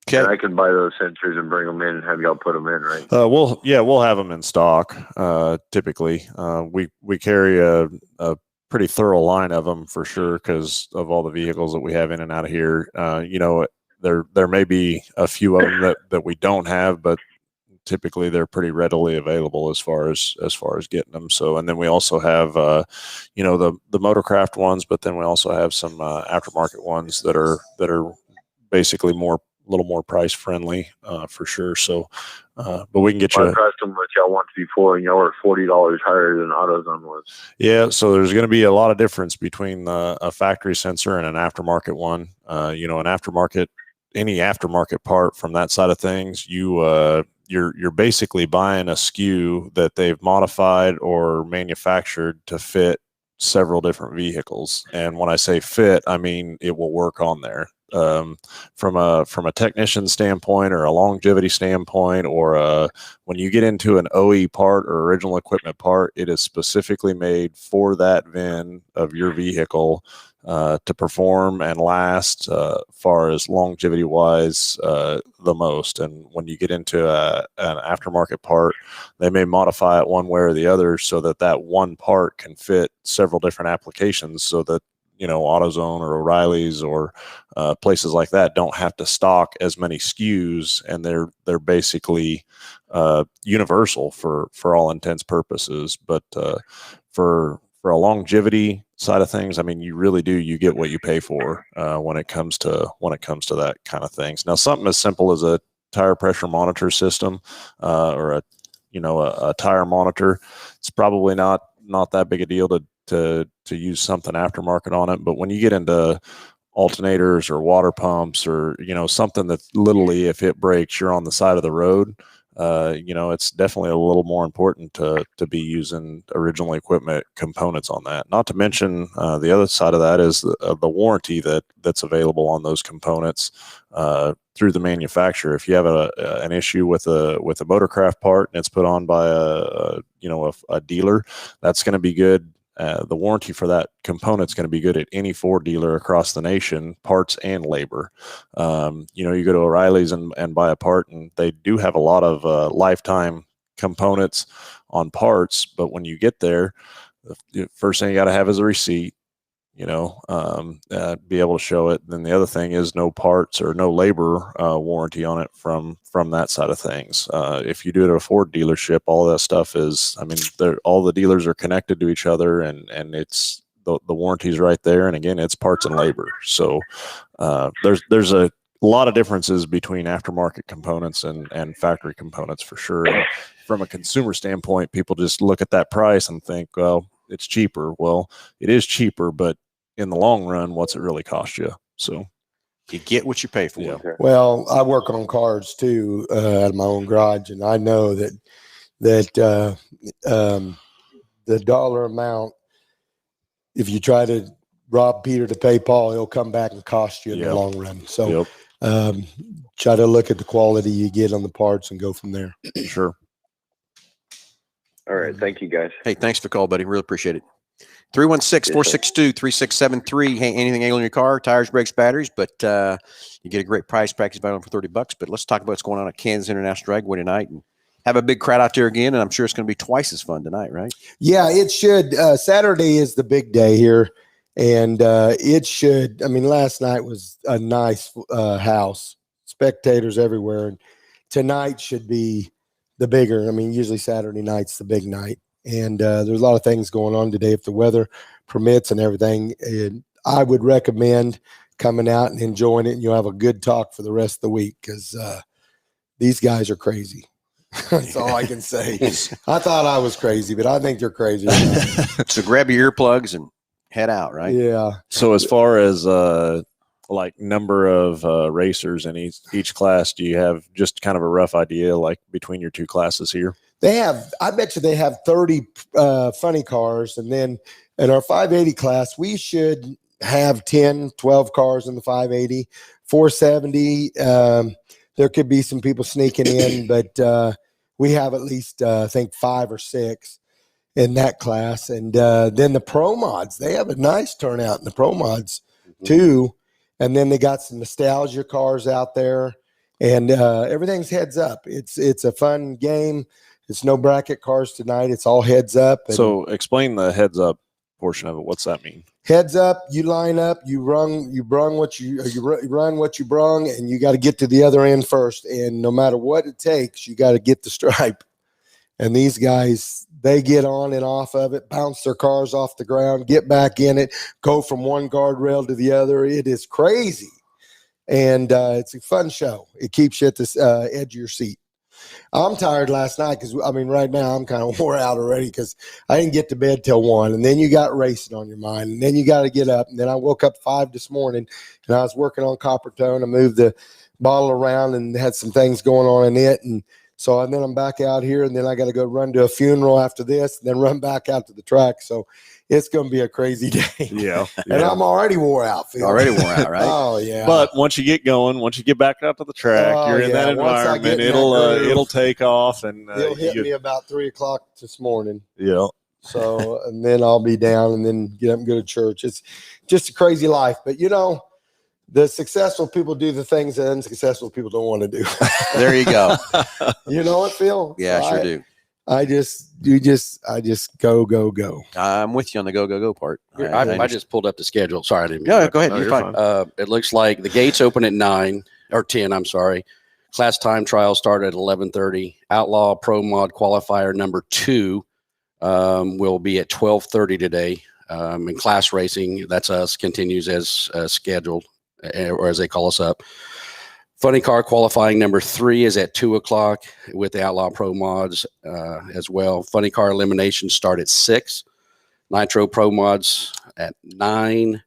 S2: Okay.
S5: And I can buy those sensors and bring them in and have y'all put them in, right?
S3: We'll have them in stock. Typically, we carry a pretty thorough line of them for sure because of all the vehicles that we have in and out of here. There may be a few of them that we don't have, but typically they're pretty readily available as far as getting them. So, and then we also have the Motorcraft ones, but then we also have some aftermarket ones that are basically a little more price friendly for sure. So, but we can get you.
S5: I priced them what y'all wanted before, and y'all were $40 higher than AutoZone was.
S3: Yeah, so there's going to be a lot of difference between a factory sensor and an aftermarket one. An aftermarket, any aftermarket part from that side of things, you're basically buying a SKU that they've modified or manufactured to fit several different vehicles. And when I say fit, I mean it will work on there. From a technician standpoint or a longevity standpoint, or when you get into an OE part or original equipment part, it is specifically made for that VIN of your vehicle to perform and last far as longevity wise the most. And when you get into an aftermarket part, they may modify it one way or the other so that one part can fit several different applications, so that AutoZone or O'Reilly's or places like that don't have to stock as many SKUs, and they're basically universal for all intents purposes. But for a longevity side of things, I mean, you get what you pay for when it comes to that kind of things. Now, something as simple as a tire pressure monitor system or a tire monitor, it's probably not that big a deal to use something aftermarket on it. But when you get into alternators or water pumps or something that literally, if it breaks, you're on the side of the road, it's definitely a little more important to be using original equipment components on that. Not to mention the other side of that is the warranty that's available on those components through the manufacturer. If you have an issue with a Motorcraft part and it's put on by a dealer, that's going to be good. The warranty for that component is going to be good at any Ford dealer across the nation, parts and labor. You go to O'Reilly's and buy a part, and they do have a lot of lifetime components on parts. But when you get there, the first thing you got to have is a receipt, be able to show it. Then the other thing is no parts or no labor warranty on it from that side of things. If you do it at a Ford dealership, all that stuff is, all the dealers are connected to each other, and it's the warranty's right there. And again, it's parts and labor. So there's a lot of differences between aftermarket components and factory components for sure. And from a consumer standpoint, people just look at that price and think, well, it's cheaper. Well, it is cheaper, but in the long run, what's it really cost you? So
S2: you get what you pay for.
S3: Yeah.
S4: well, I work on cars too out of my own garage, and I know that that the dollar amount, if you try to rob Peter to pay Paul, he'll come back and cost you in the long run. So try to look at the quality you get on the parts and go from there.
S3: Sure.
S5: All right. Thank you, guys.
S2: Hey, thanks for the call, buddy. Really appreciate it. 316-462-3673. Hey, anything ailing your car, tires, brakes, batteries, but you get a great price package buy one for $30. But let's talk about what's going on at Kansas International Dragway tonight and have a big crowd out there again. And I'm sure it's going to be twice as fun tonight, right?
S4: Yeah, it should. Saturday is the big day here. And it should. I mean, last night was a nice house, spectators everywhere. And tonight should be the bigger. I mean, usually Saturday night's the big night. And there's a lot of things going on today if the weather permits and everything. And I would recommend coming out and enjoying it, and you'll have a good talk for the rest of the week because these guys are crazy. That's all I can say. I thought I was crazy, but I think they're crazy.
S2: So grab your earplugs and head out, right?
S4: Yeah.
S3: So as far as like number of racers in each class, do you have just kind of a rough idea, like between your two classes here?
S4: They have, I bet you they have 30 funny cars. And then in our 580 class, we should have 10, 12 cars in the 580. 470, there could be some people sneaking in, but we have at least, I think, 5 or 6 in that class. And then the Pro Mods, they have a nice turnout in the Pro Mods too. And then they got some nostalgia cars out there. And everything's heads up. It's a fun game. It's no bracket cars tonight. It's all heads up. And
S3: So explain the heads up portion of it. What's that mean?
S4: heads up, you line up, you run what you run what you brung, and you got to get to the other end first. And no matter what it takes, you got to get the stripe. And these guys, they get on and off of it, bounce their cars off the ground, get back in it, go from one guardrail to the other. It is crazy. And it's a fun show. It keeps you at the edge of your seat. I'm tired last night because, I mean, right now I'm kind of wore out already because I didn't get to bed till 1. And then you got racing on your mind. And then you got to get up. And then I woke up 5 this morning and I was working on copper tone. I moved the bottle around and had some things going on in it. And so and then I'm back out here. And then I got to go run to a funeral after this and then run back out to the track. So it's going to be a crazy day.
S3: Yeah.
S4: And I'm already wore out. Phil.
S2: Already wore out, right?
S4: Oh, yeah.
S3: But once you get going, once you get back out to the track,
S4: Oh,
S3: you're in
S4: yeah.
S3: that
S4: Once I get
S3: environment.
S4: in that groove,
S3: It'll take off, and
S4: It'll hit me about 3 o'clock this morning.
S3: yeah.
S4: So, and then I'll be down and then get up and go to church. It's just a crazy life. But, you know, the successful people do the things that unsuccessful people don't want to do.
S2: There you go.
S4: You know what, Phil?
S2: Yeah,
S4: So
S2: I sure do.
S4: I just go.
S2: I'm with you on the go part.
S1: I just pulled up the schedule. Sorry, I didn't.
S2: Yeah, go ahead.
S3: No,
S2: You're
S3: you're
S2: fine.
S1: It looks like the gates open at 9 or 10. I'm sorry. Class time trials start at 11:30. Outlaw Pro Mod qualifier number 2 will be at 12:30 today. And class racing, that's us, continues as scheduled, or as they call us up. Funny car qualifying number 3 is at 2 o'clock with the Outlaw Pro Mods as well. Funny car eliminations start at 6. Nitro Pro Mods at 9.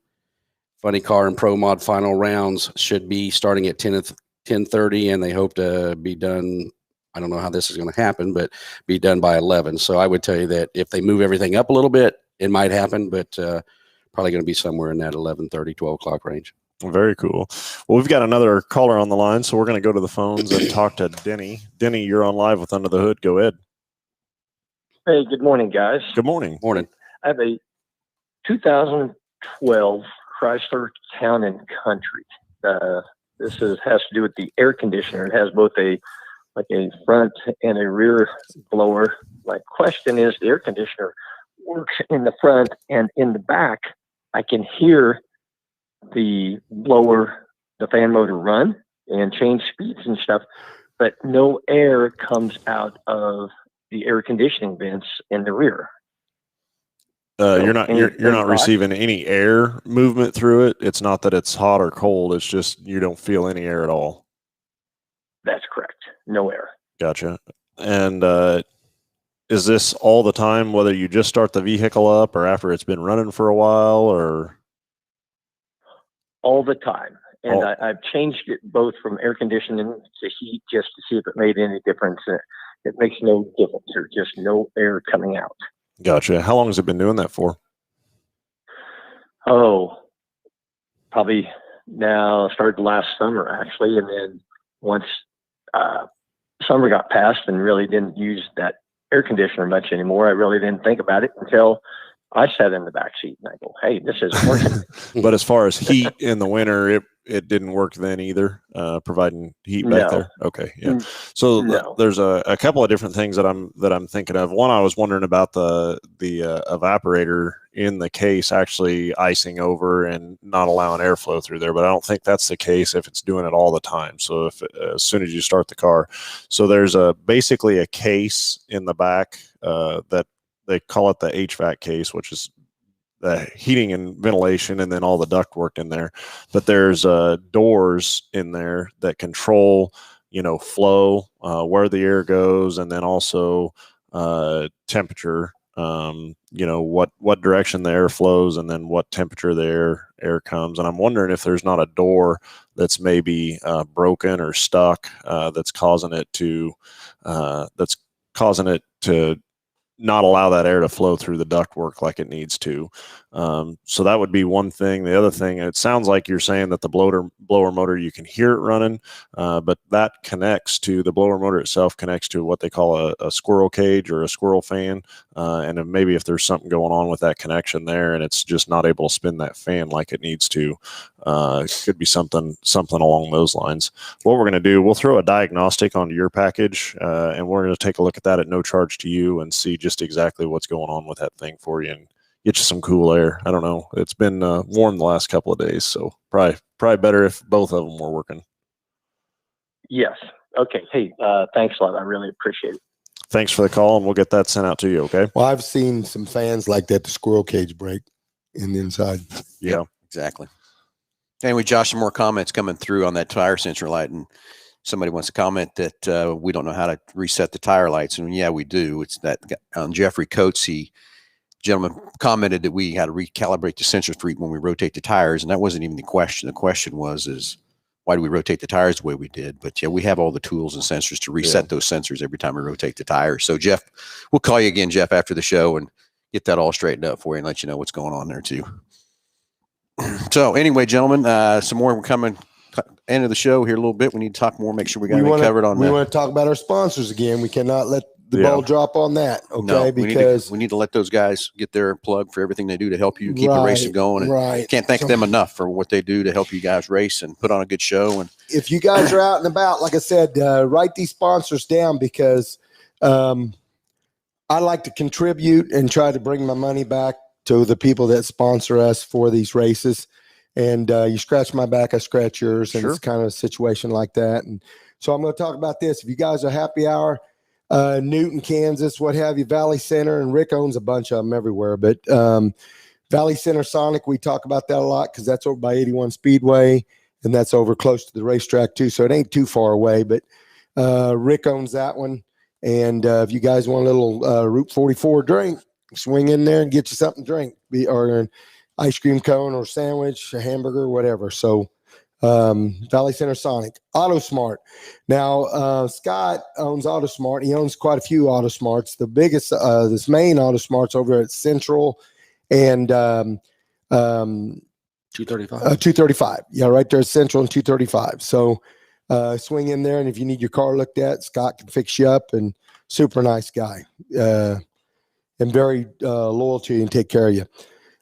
S1: Funny car and Pro Mod final rounds should be starting at 10:30, and they hope to be done. I don't know how this is going to happen, but be done by 11. So I would tell you that if they move everything up a little bit, it might happen, but probably going to be somewhere in that 11:30, 12 o'clock range.
S3: Very cool. Well, we've got another caller on the line, so we're going to go to the phones and talk to Denny. Denny, you're on live with Under the Hood. Go ahead.
S6: Hey, good morning, guys.
S3: Good morning.
S1: Morning.
S6: I have a 2012 Chrysler Town and Country. This has to do with the air conditioner. It has both a front and a rear blower. My question is, the air conditioner works in the front and in the back. I can hear the blower, the fan motor run and change speeds and stuff, but no air comes out of the air conditioning vents in the rear.
S3: You're not receiving any air movement through it. It's not that it's hot or cold. It's just you don't feel any air at all.
S6: That's correct. No air.
S3: Gotcha. And is this all the time, whether you just start the vehicle up or after it's been running for a while, or?
S6: All the time. And
S3: Oh.
S6: I've changed it both from air conditioning to heat just to see if it made any difference. it makes no difference. There's just no air coming out.
S3: Gotcha. How long has it been doing that for?
S6: Oh, probably now started last summer actually, and then once summer got past and really didn't use that air conditioner much anymore, I really didn't think about it until I sat in the back seat and I go, "Hey, this isn't working."
S3: But as far as heat in the winter, it didn't work then either, providing heat back
S6: No.
S3: there. Okay, yeah. So
S6: No.
S3: there's a couple of different things that I'm thinking of. One, I was wondering about the evaporator in the case actually icing over and not allowing airflow through there, but I don't think that's the case if it's doing it all the time. So if as soon as you start the car, so there's basically a case in the back that they call it the HVAC case, which is the heating and ventilation, and then all the duct work in there. But there's doors in there that control, flow, where the air goes, and then also temperature. What direction the air flows, and then what temperature the air comes. And I'm wondering if there's not a door that's maybe broken or stuck that's causing it to not allow that air to flow through the ductwork like it needs to. So that would be one thing. The other thing, it sounds like you're saying that the blower motor, you can hear it running, but that connects to the blower motor itself, connects to what they call a squirrel cage or a squirrel fan. And then maybe if there's something going on with that connection there and it's just not able to spin that fan like it needs to, it could be something along those lines. What we're going to do, we'll throw a diagnostic onto your package, and we're going to take a look at that at no charge to you and see just exactly what's going on with that thing for you and get you some cool air. I don't know. It's been warm the last couple of days, so probably better if both of them were working.
S6: Yes. Okay. Hey, thanks a lot. I really appreciate it.
S3: Thanks for the call, and we'll get that sent out to you. Okay.
S4: Well, I've seen some fans like that, the squirrel cage break in the inside.
S3: Yeah.
S2: Exactly. Anyway, Josh, some more comments coming through on that tire sensor light, and somebody wants to comment that we don't know how to reset the tire lights, and yeah, we do. It's that Jeffrey Coates, gentleman commented that we had to recalibrate the sensor street when we rotate the tires, and that wasn't even the question. The question was why do we rotate the tires the way we did? But yeah, we have all the tools and sensors to reset those sensors every time we rotate the tires. So Jeff, we'll call you again, Jeff, after the show and get that all straightened up for you and let you know what's going on there too. So anyway, gentlemen, some more. We're coming end of the show here a little bit. We need to talk more. Make sure we got it covered on.
S4: We want to talk about our sponsors again. We cannot let the ball drop on that. Okay,
S2: no,
S4: because
S2: we need to let those guys get their plug for everything they do to help you keep the racing going. And can't thank them enough for what they do to help you guys race and put on a good show. And
S4: if you guys are out and about, like I said, write these sponsors down because I like to contribute and try to bring my money back to the people that sponsor us for these races. And you scratch my back, I scratch yours. And it's kind of a situation like that. And so I'm going to talk about this. If you guys are happy hour, Newton, Kansas, what have you, Valley Center, and Rick owns a bunch of them everywhere. But Valley Center Sonic, we talk about that a lot because that's over by 81 Speedway, and that's over close to the racetrack too. So it ain't too far away. But Rick owns that one. And if you guys want a little Route 44 drink, swing in there and get you something to drink, or an ice cream cone or sandwich, a hamburger, whatever. So Valley Center Sonic. AutoSmart. Now, Scott owns AutoSmart. He owns quite a few AutoSmarts. The biggest, this main AutoSmart's over at Central and
S1: 235.
S4: 235. Yeah, right there at Central and 235. So swing in there, and if you need your car looked at, Scott can fix you up, and super nice guy. And very loyal to you and take care of you.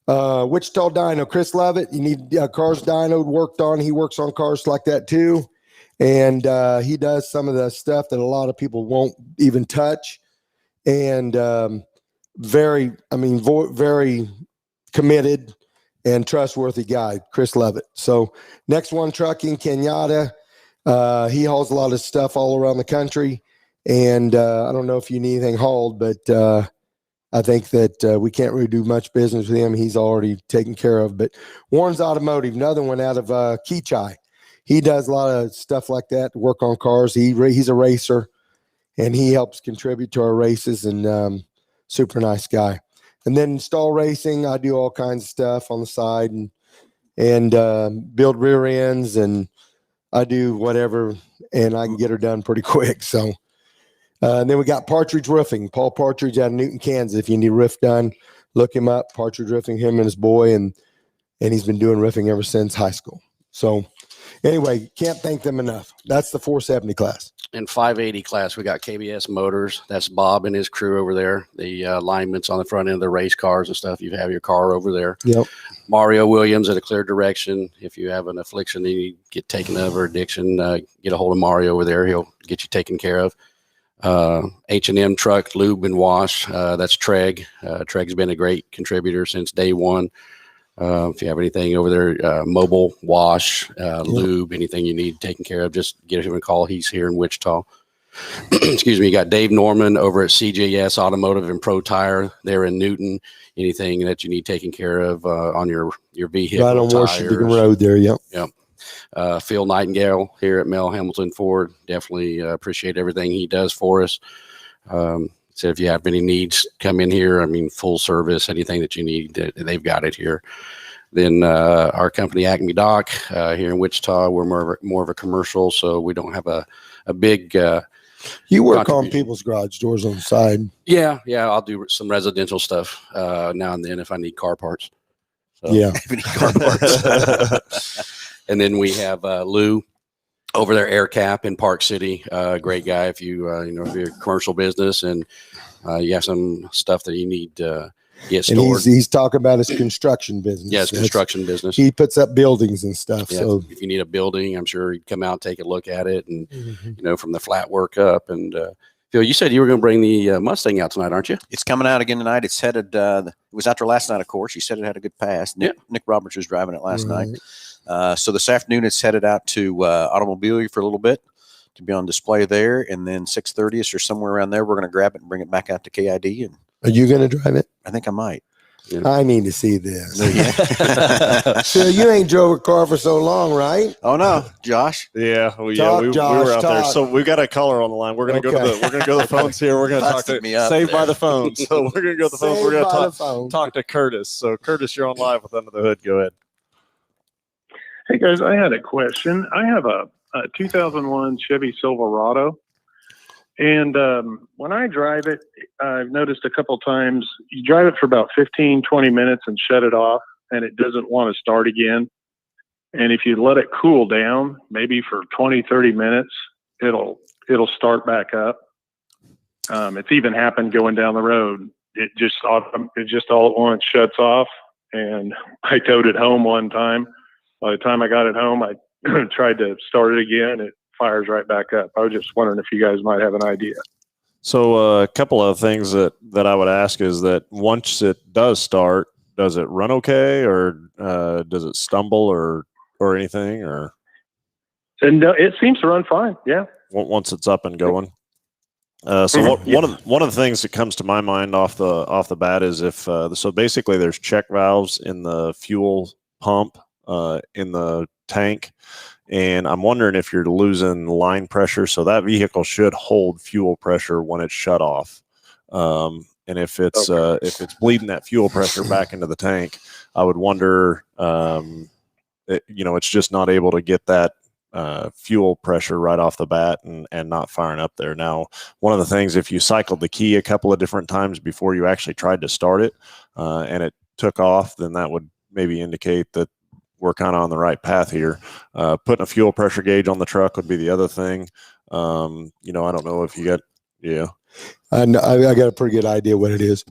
S4: Wichita Dyno, Chris Lovett. You need cars dynoed, worked on. He works on cars like that too. And he does some of the stuff that a lot of people won't even touch. And very committed and trustworthy guy, Chris Lovett. So next one, Trucking, Kenyatta. He hauls a lot of stuff all around the country. And I don't know if you need anything hauled, but I think that we can't really do much business with him. He's already taken care of. But Warren's Automotive, another one out of Keachai. He does a lot of stuff like that to work on cars. He's a racer, and he helps contribute to our races, and super nice guy. And then Install Racing, I do all kinds of stuff on the side and build rear ends, and I do whatever, and I can get her done pretty quick. So And then we got Partridge Roofing. Paul Partridge out of Newton, Kansas. If you need roof done, look him up. Partridge Roofing, him and his boy, and he's been doing roofing ever since high school. So anyway, can't thank them enough. That's the 470 class.
S1: In 580 class, we got KBS Motors. That's Bob and his crew over there. The alignments on the front end of the race cars and stuff. You have your car over there.
S4: Yep.
S1: Mario Williams at A Clear Direction. If you have an affliction and you get taken over addiction, get a hold of Mario over there. He'll get you taken care of. H&M Truck Lube and Wash. That's Treg. Treg's been a great contributor since day one. If you have anything over there, mobile wash, lube, anything you need taken care of, just give him a call. He's here in Wichita. Excuse me. You got Dave Norman over at CJS Automotive and Pro Tire. They're in Newton. Anything that you need taken care of on your vehicle.
S4: Right on Washington Road there. Yep.
S1: Yep. Phil Nightingale here at Mel Hambelton Ford. Definitely appreciate everything he does for us. So if you have any needs, come in here. I mean, full service, anything that you need, they've got it here. Then our company, Acme Dock, here in Wichita, we're more of a commercial, so we don't have a big.
S4: You work on people's garage doors on the side.
S1: Yeah, I'll do some residential stuff now and then if I need car parts. So.
S4: Yeah,
S2: car parts.
S1: And then we have Lou over there, Air Cap in Park City. Great guy. If you if you're a commercial business and you have some stuff that you need to get stored.
S4: And he's talking about his construction business.
S1: Yeah, it's construction business.
S4: He puts up buildings and stuff.
S1: Yeah,
S4: so
S1: if you need a building, I'm sure he'd come out, take a look at it, and from the flat work up. And Phil, you said you were going to bring the Mustang out tonight, aren't you?
S2: It's coming out again tonight. It's headed. It was out there last night, of course. You said it had a good pass. Nick Roberts was driving it last night. So this afternoon, it's headed out to Automobilia for a little bit to be on display there, and then 6:30 or somewhere around there, we're going to grab it and bring it back out to KID. And
S4: are you going to drive it?
S2: I think I might.
S4: Yeah. I need to see this. So you ain't drove a car for so long, right?
S2: Oh no, Josh.
S3: Yeah,
S4: Josh,
S3: we were out there.
S4: talk.
S3: So we've got a caller on the line. We're gonna go to the phones here. We're gonna talk to Saved by the Phone. So we're gonna go to the phones. We're gonna talk to Curtis. So Curtis, you're on live with Under the Hood. Go ahead.
S7: Hey guys, I had a question. I have a 2001 Chevy Silverado, and when I drive it, I've noticed a couple times you drive it for about 15, 20 minutes and shut it off, and it doesn't want to start again. And if you let it cool down, maybe for 20, 30 minutes, it'll start back up. It's even happened going down the road. It just all at once shuts off, and I towed it home one time. By the time I got it home, I tried to start it again. It fires right back up. I was just wondering if you guys might have an idea.
S3: So a couple of things that I would ask is that once it does start, does it run okay, or does it stumble or anything, or?
S7: And it seems to run fine. Yeah.
S3: Once it's up and going. So one of the things that comes to my mind off the bat is if so basically there's check valves in the fuel pump in the tank, and I'm wondering if you're losing line pressure. So that vehicle should hold fuel pressure when it's shut off, and if it's bleeding that fuel pressure back into the tank, I would wonder, it's just not able to get that fuel pressure right off the bat and not firing up there. Now, one of the things, if you cycled the key a couple of different times before you actually tried to start it, and it took off, then that would maybe indicate that we're kind of on the right path here. Putting a fuel pressure gauge on the truck would be the other thing. I don't know if you got,
S4: I got a pretty good idea what it is.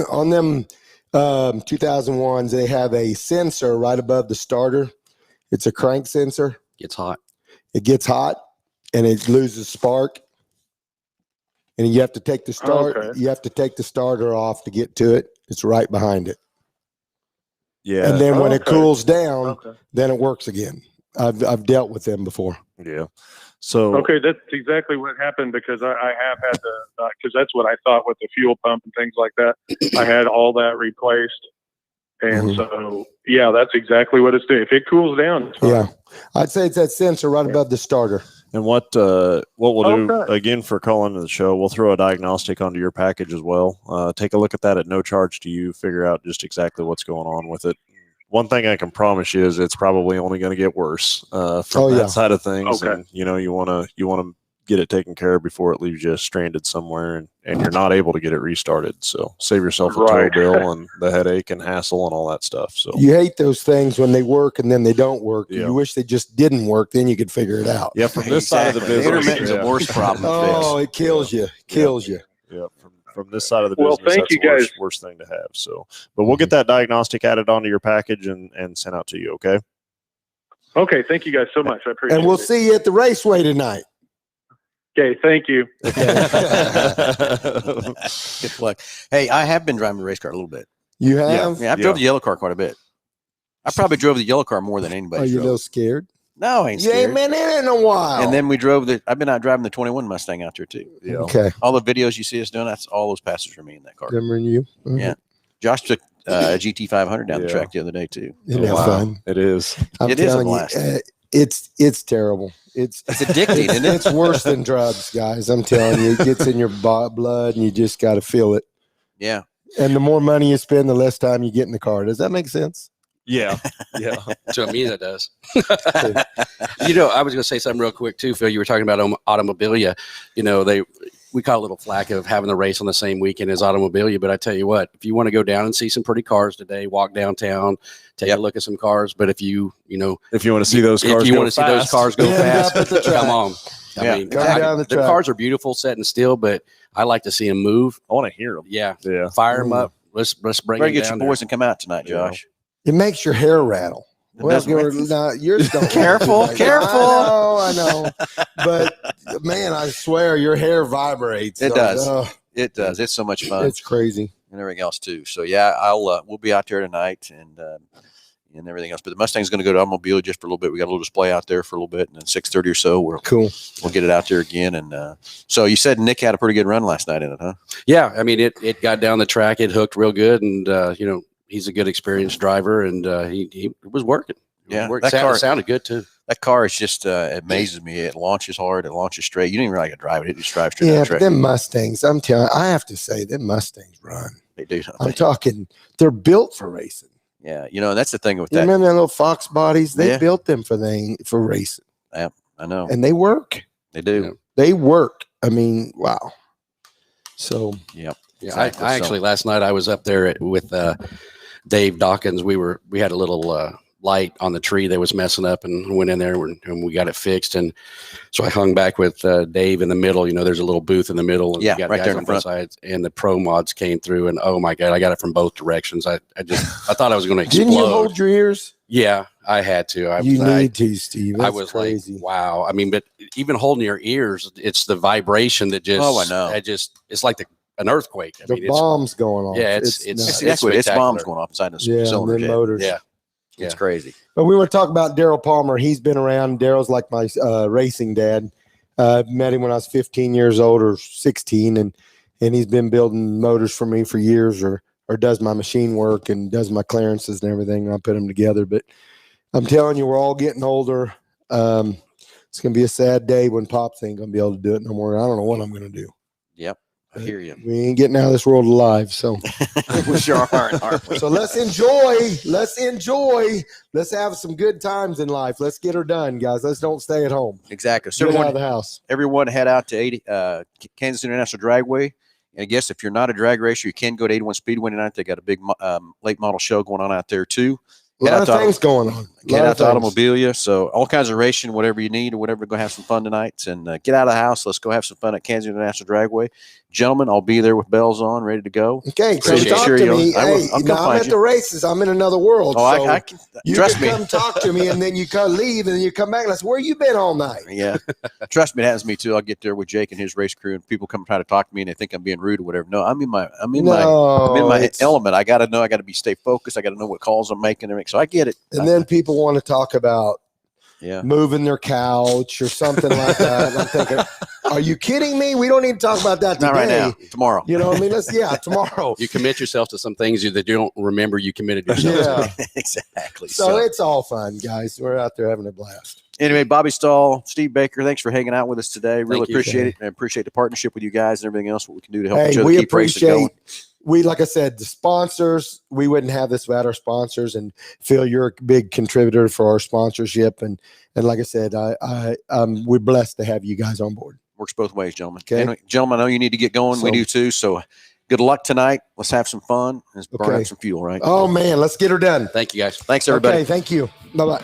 S4: On them 2001s, they have a sensor right above the starter. It's a crank sensor.
S1: Gets hot.
S4: It gets hot and it loses spark. And you have to take the start.
S7: Okay.
S4: You have to take the starter off to get to it. It's right behind it.
S3: Yeah.
S4: And then when it cools down,
S7: Okay.
S4: then it works again. I've dealt with them before.
S3: Yeah. So
S7: Okay, that's exactly what happened because I have had because that's what I thought with the fuel pump and things like that. I had all that replaced. And so, yeah, that's exactly what it's doing. If it cools down, it's fine.
S4: Yeah. I'd say it's that sensor right above the starter.
S3: And what we'll do,
S7: Okay.
S3: again, for calling to the show, we'll throw a diagnostic onto your package as well. Take a look at that at no charge to you, figure out just exactly what's going on with it. One thing I can promise you is it's probably only going to get worse from that side of things.
S7: Okay.
S3: And, you want to get it taken care of before it leaves you stranded somewhere and you're not able to get it restarted. So save yourself a tow
S5: Right.
S3: bill and the headache and hassle and all that stuff. So
S4: You hate those things when they work and then they don't work.
S3: Yeah.
S4: You wish they just didn't work. Then you could figure it out.
S3: yeah, from this side of the
S2: Exactly.
S3: business,
S2: Intermittent is the worst problem to
S4: Oh,
S2: fix.
S4: it kills you. Kills you.
S3: Yeah, from this side of the
S5: Well,
S3: business,
S5: thank
S3: that's
S5: you
S3: the worst,
S5: guys.
S3: worst thing to have. So, but we'll get that diagnostic added onto your package and sent out to you. Okay.
S7: Okay, thank you guys so much. I appreciate
S4: And we'll
S7: it.
S4: see you at the raceway tonight.
S7: Okay, thank you.
S2: Good luck. Hey, I have been driving the race car a little bit.
S4: You have?
S2: Yeah, I've drove the yellow car quite a bit. I probably drove the yellow car more than anybody.
S4: Are you a
S2: drove.
S4: little scared?
S2: No, I ain't
S4: You
S2: scared.
S4: ain't been in it in a while.
S2: And then we drove I've been out driving the 21 Mustang out there too.
S3: Yeah.
S4: Okay.
S2: All the videos you see us doing, that's all those passengers are me in that car.
S4: Remember you? Mhm.
S2: Yeah. Josh took a GT 500 down the
S3: Yeah.
S2: track the other day too.
S4: Isn't that
S3: Wow.
S4: fun?
S3: It is.
S4: I'm
S2: It is a
S4: telling you,
S2: blast.
S4: it's terrible. It's
S2: addicting, isn't it?
S4: It's worse than drugs, guys. I'm telling you, it gets in your blood, and you just got to feel it.
S2: Yeah.
S4: And the more money you spend, the less time you get in the car. Does that make sense?
S3: Yeah. Yeah.
S1: To me, that does. I was going to say something real quick too, Phil. You were talking about automobilia. We caught a little flack of having the race on the same weekend as automobilia, but I tell you what, if you want to go down and see some pretty cars today, walk downtown, take a look at some cars. But if you
S3: If you want to see those cars,
S1: if you
S3: go
S1: want to see those
S3: fast.
S1: cars go
S4: Yeah,
S1: fast,
S4: up at the track.
S1: come on.
S2: Yeah.
S1: I mean,
S4: Come down the
S1: the
S4: track.
S1: cars are beautiful, set in steel, but I like to see them move.
S3: I want to hear them.
S1: Yeah,
S3: Yeah.
S1: fire them
S4: Mm.
S1: up. Let's bring
S2: Better
S1: them
S2: get
S1: down
S2: your boys and come out tonight,
S3: Yeah.
S2: Josh.
S4: It makes your hair rattle.
S2: It
S4: Well,
S2: doesn't rattle.
S4: yours don't.
S2: Careful, careful.
S4: I know. But man, I swear your hair vibrates.
S2: It does.
S4: Oh,
S2: It does. It's so much fun.
S4: it's crazy.
S2: And everything else too. So yeah, we'll be out there tonight and everything else. But the Mustang's going to go to automobile just for a little bit. We got a little display out there for a little bit, and then 6:30 or so we'll
S4: Cool.
S2: get it out there again. And so you said Nick had a pretty good run last night in it, huh?
S1: Yeah, I mean it got down the track, it hooked real good, and he's a good experienced driver, and he was working.
S2: Yeah,
S1: Worked.
S2: that car
S1: sounded good too.
S2: That car is just it amazes me. It launches hard. It launches straight. You don't even really like to drive it. It just drives straight down
S4: Yeah,
S2: the
S4: but
S2: track.
S4: them Mustangs, I'm telling I have to say, them Mustangs run.
S2: They do. Don't
S4: I'm
S2: they?
S4: talking, they're built for racing.
S2: Yeah, and that's the thing with
S4: You
S2: that.
S4: remember that little Fox bodies? They
S2: Yeah.
S4: built them for racing.
S2: I know
S4: And they work.
S2: they do.
S1: Yeah.
S4: They work. I mean, wow. So
S2: Yep.
S1: Yeah,
S2: Exactly.
S1: I
S2: So-
S1: actually last night I was up there with Dave Dawkins. We had a little light on the tree that was messing up, and went in there and we got it fixed. And so I hung back with Dave in the middle. There's a little booth in the middle, and
S2: Yeah,
S1: we got
S2: right
S1: guys
S2: there in
S1: on
S2: the
S1: both
S2: front.
S1: sides. And the pro mods came through, and oh my god, I got it from both directions. I thought I was going to explode.
S4: didn't you hold your ears?
S1: Yeah, I had to.
S4: You need to, Steve. That's
S1: I was
S4: crazy.
S1: like, wow. I mean, but even holding your ears, it's the vibration that just.
S2: Oh, I know.
S1: It's like an earthquake. I
S4: The
S1: me's
S4: bombs going on.
S1: Yeah, it's
S4: nuts.
S2: That's what it's bombs
S1: spectacular.
S2: going off inside the
S4: Yeah, and
S2: cylinder
S4: then
S2: jet.
S4: motors.
S1: Yeah.
S2: It's
S1: Yeah.
S2: crazy.
S4: But we want to talk about Daryl Palmer. He's been around. Daryl's like my racing dad. Met him when I was 15 years old or 16, and he's been building motors for me for years, or does my machine work and does my clearances and everything. And I put them together. But I'm telling you, we're all getting older. It's going to be a sad day when Pops ain't going to be able to do it no more. I don't know what I'm going to do.
S2: Yep. I hear you.
S4: We ain't getting out of this world alive. So.
S2: We sure aren't we?
S4: So let's enjoy. Let's have some good times in life. Let's get her done, guys. Let's don't stay at home.
S2: Exactly. So
S4: Get out of the house.
S2: everyone head out to Kansas International Dragway. And I guess if you're not a drag racer, you can go to 81 Speedway tonight. They got a big late model show going on out there too.
S4: A lot
S2: Head
S4: of
S2: out to
S4: things going on.
S2: Get out to Automobilia. So all kinds of racing, whatever you need or whatever. Go have some fun tonight and get out of the house. Let's go have some fun at Kansas International Dragway. Gentlemen, I'll be there with bells on, ready to go.
S4: Okay, come
S2: Appreciate
S4: talk
S2: you.
S4: to me.
S2: I will-
S4: Hey,
S2: I'll come
S4: now I'm
S2: find
S4: at
S2: you.
S4: the races. I'm in another world.
S2: Oh,
S4: so
S2: I can
S4: you
S2: trust
S4: can
S2: me.
S4: come talk to me, and then you come leave, and then you come back. And I say, where you been all night?
S2: Yeah, trust me, it happens to me too. I'll get there with Jake and his race crew, and people come try to talk to me, and they think I'm being rude or whatever. No, I'm in my
S4: it's-
S2: element. I got to know. I got to stay focused. I got to know what calls I'm making. And everything. So I get it.
S4: And then people want to talk about
S2: Yeah.
S4: moving their couch or something like that. And I'm thinking, are you kidding me? We don't need to talk about that today.
S2: Not right now. Tomorrow.
S4: You know what I mean? Tomorrow.
S1: You commit yourself to some things that you don't remember you committed yourself to.
S4: Yeah.
S2: Exactly.
S4: So it's all fun, guys. We're out there having a blast.
S2: Anyway, Bobby Stahl, Steve Baker, thanks for hanging out with us today. Really
S1: Thank you.
S2: appreciate it, and appreciate the partnership with you guys and everything else. What we can do to help each
S4: Hey,
S2: other
S4: we
S2: keep racing going.
S4: appreciate. Like I said, the sponsors. We wouldn't have this without our sponsors. And Phil, you're a big contributor for our sponsorship. And like I said, we're blessed to have you guys on board.
S2: Works both ways, gentlemen.
S4: Okay.
S2: Anyway, gentlemen, I know you need to get going. We
S4: So-
S2: do too. So good luck tonight. Let's have some fun. Let's burn
S4: Okay.
S2: up some fuel, right?
S4: Oh man, let's get her done.
S1: Thank you guys.
S2: Thanks, everybody.
S4: Okay, thank you. Bye bye.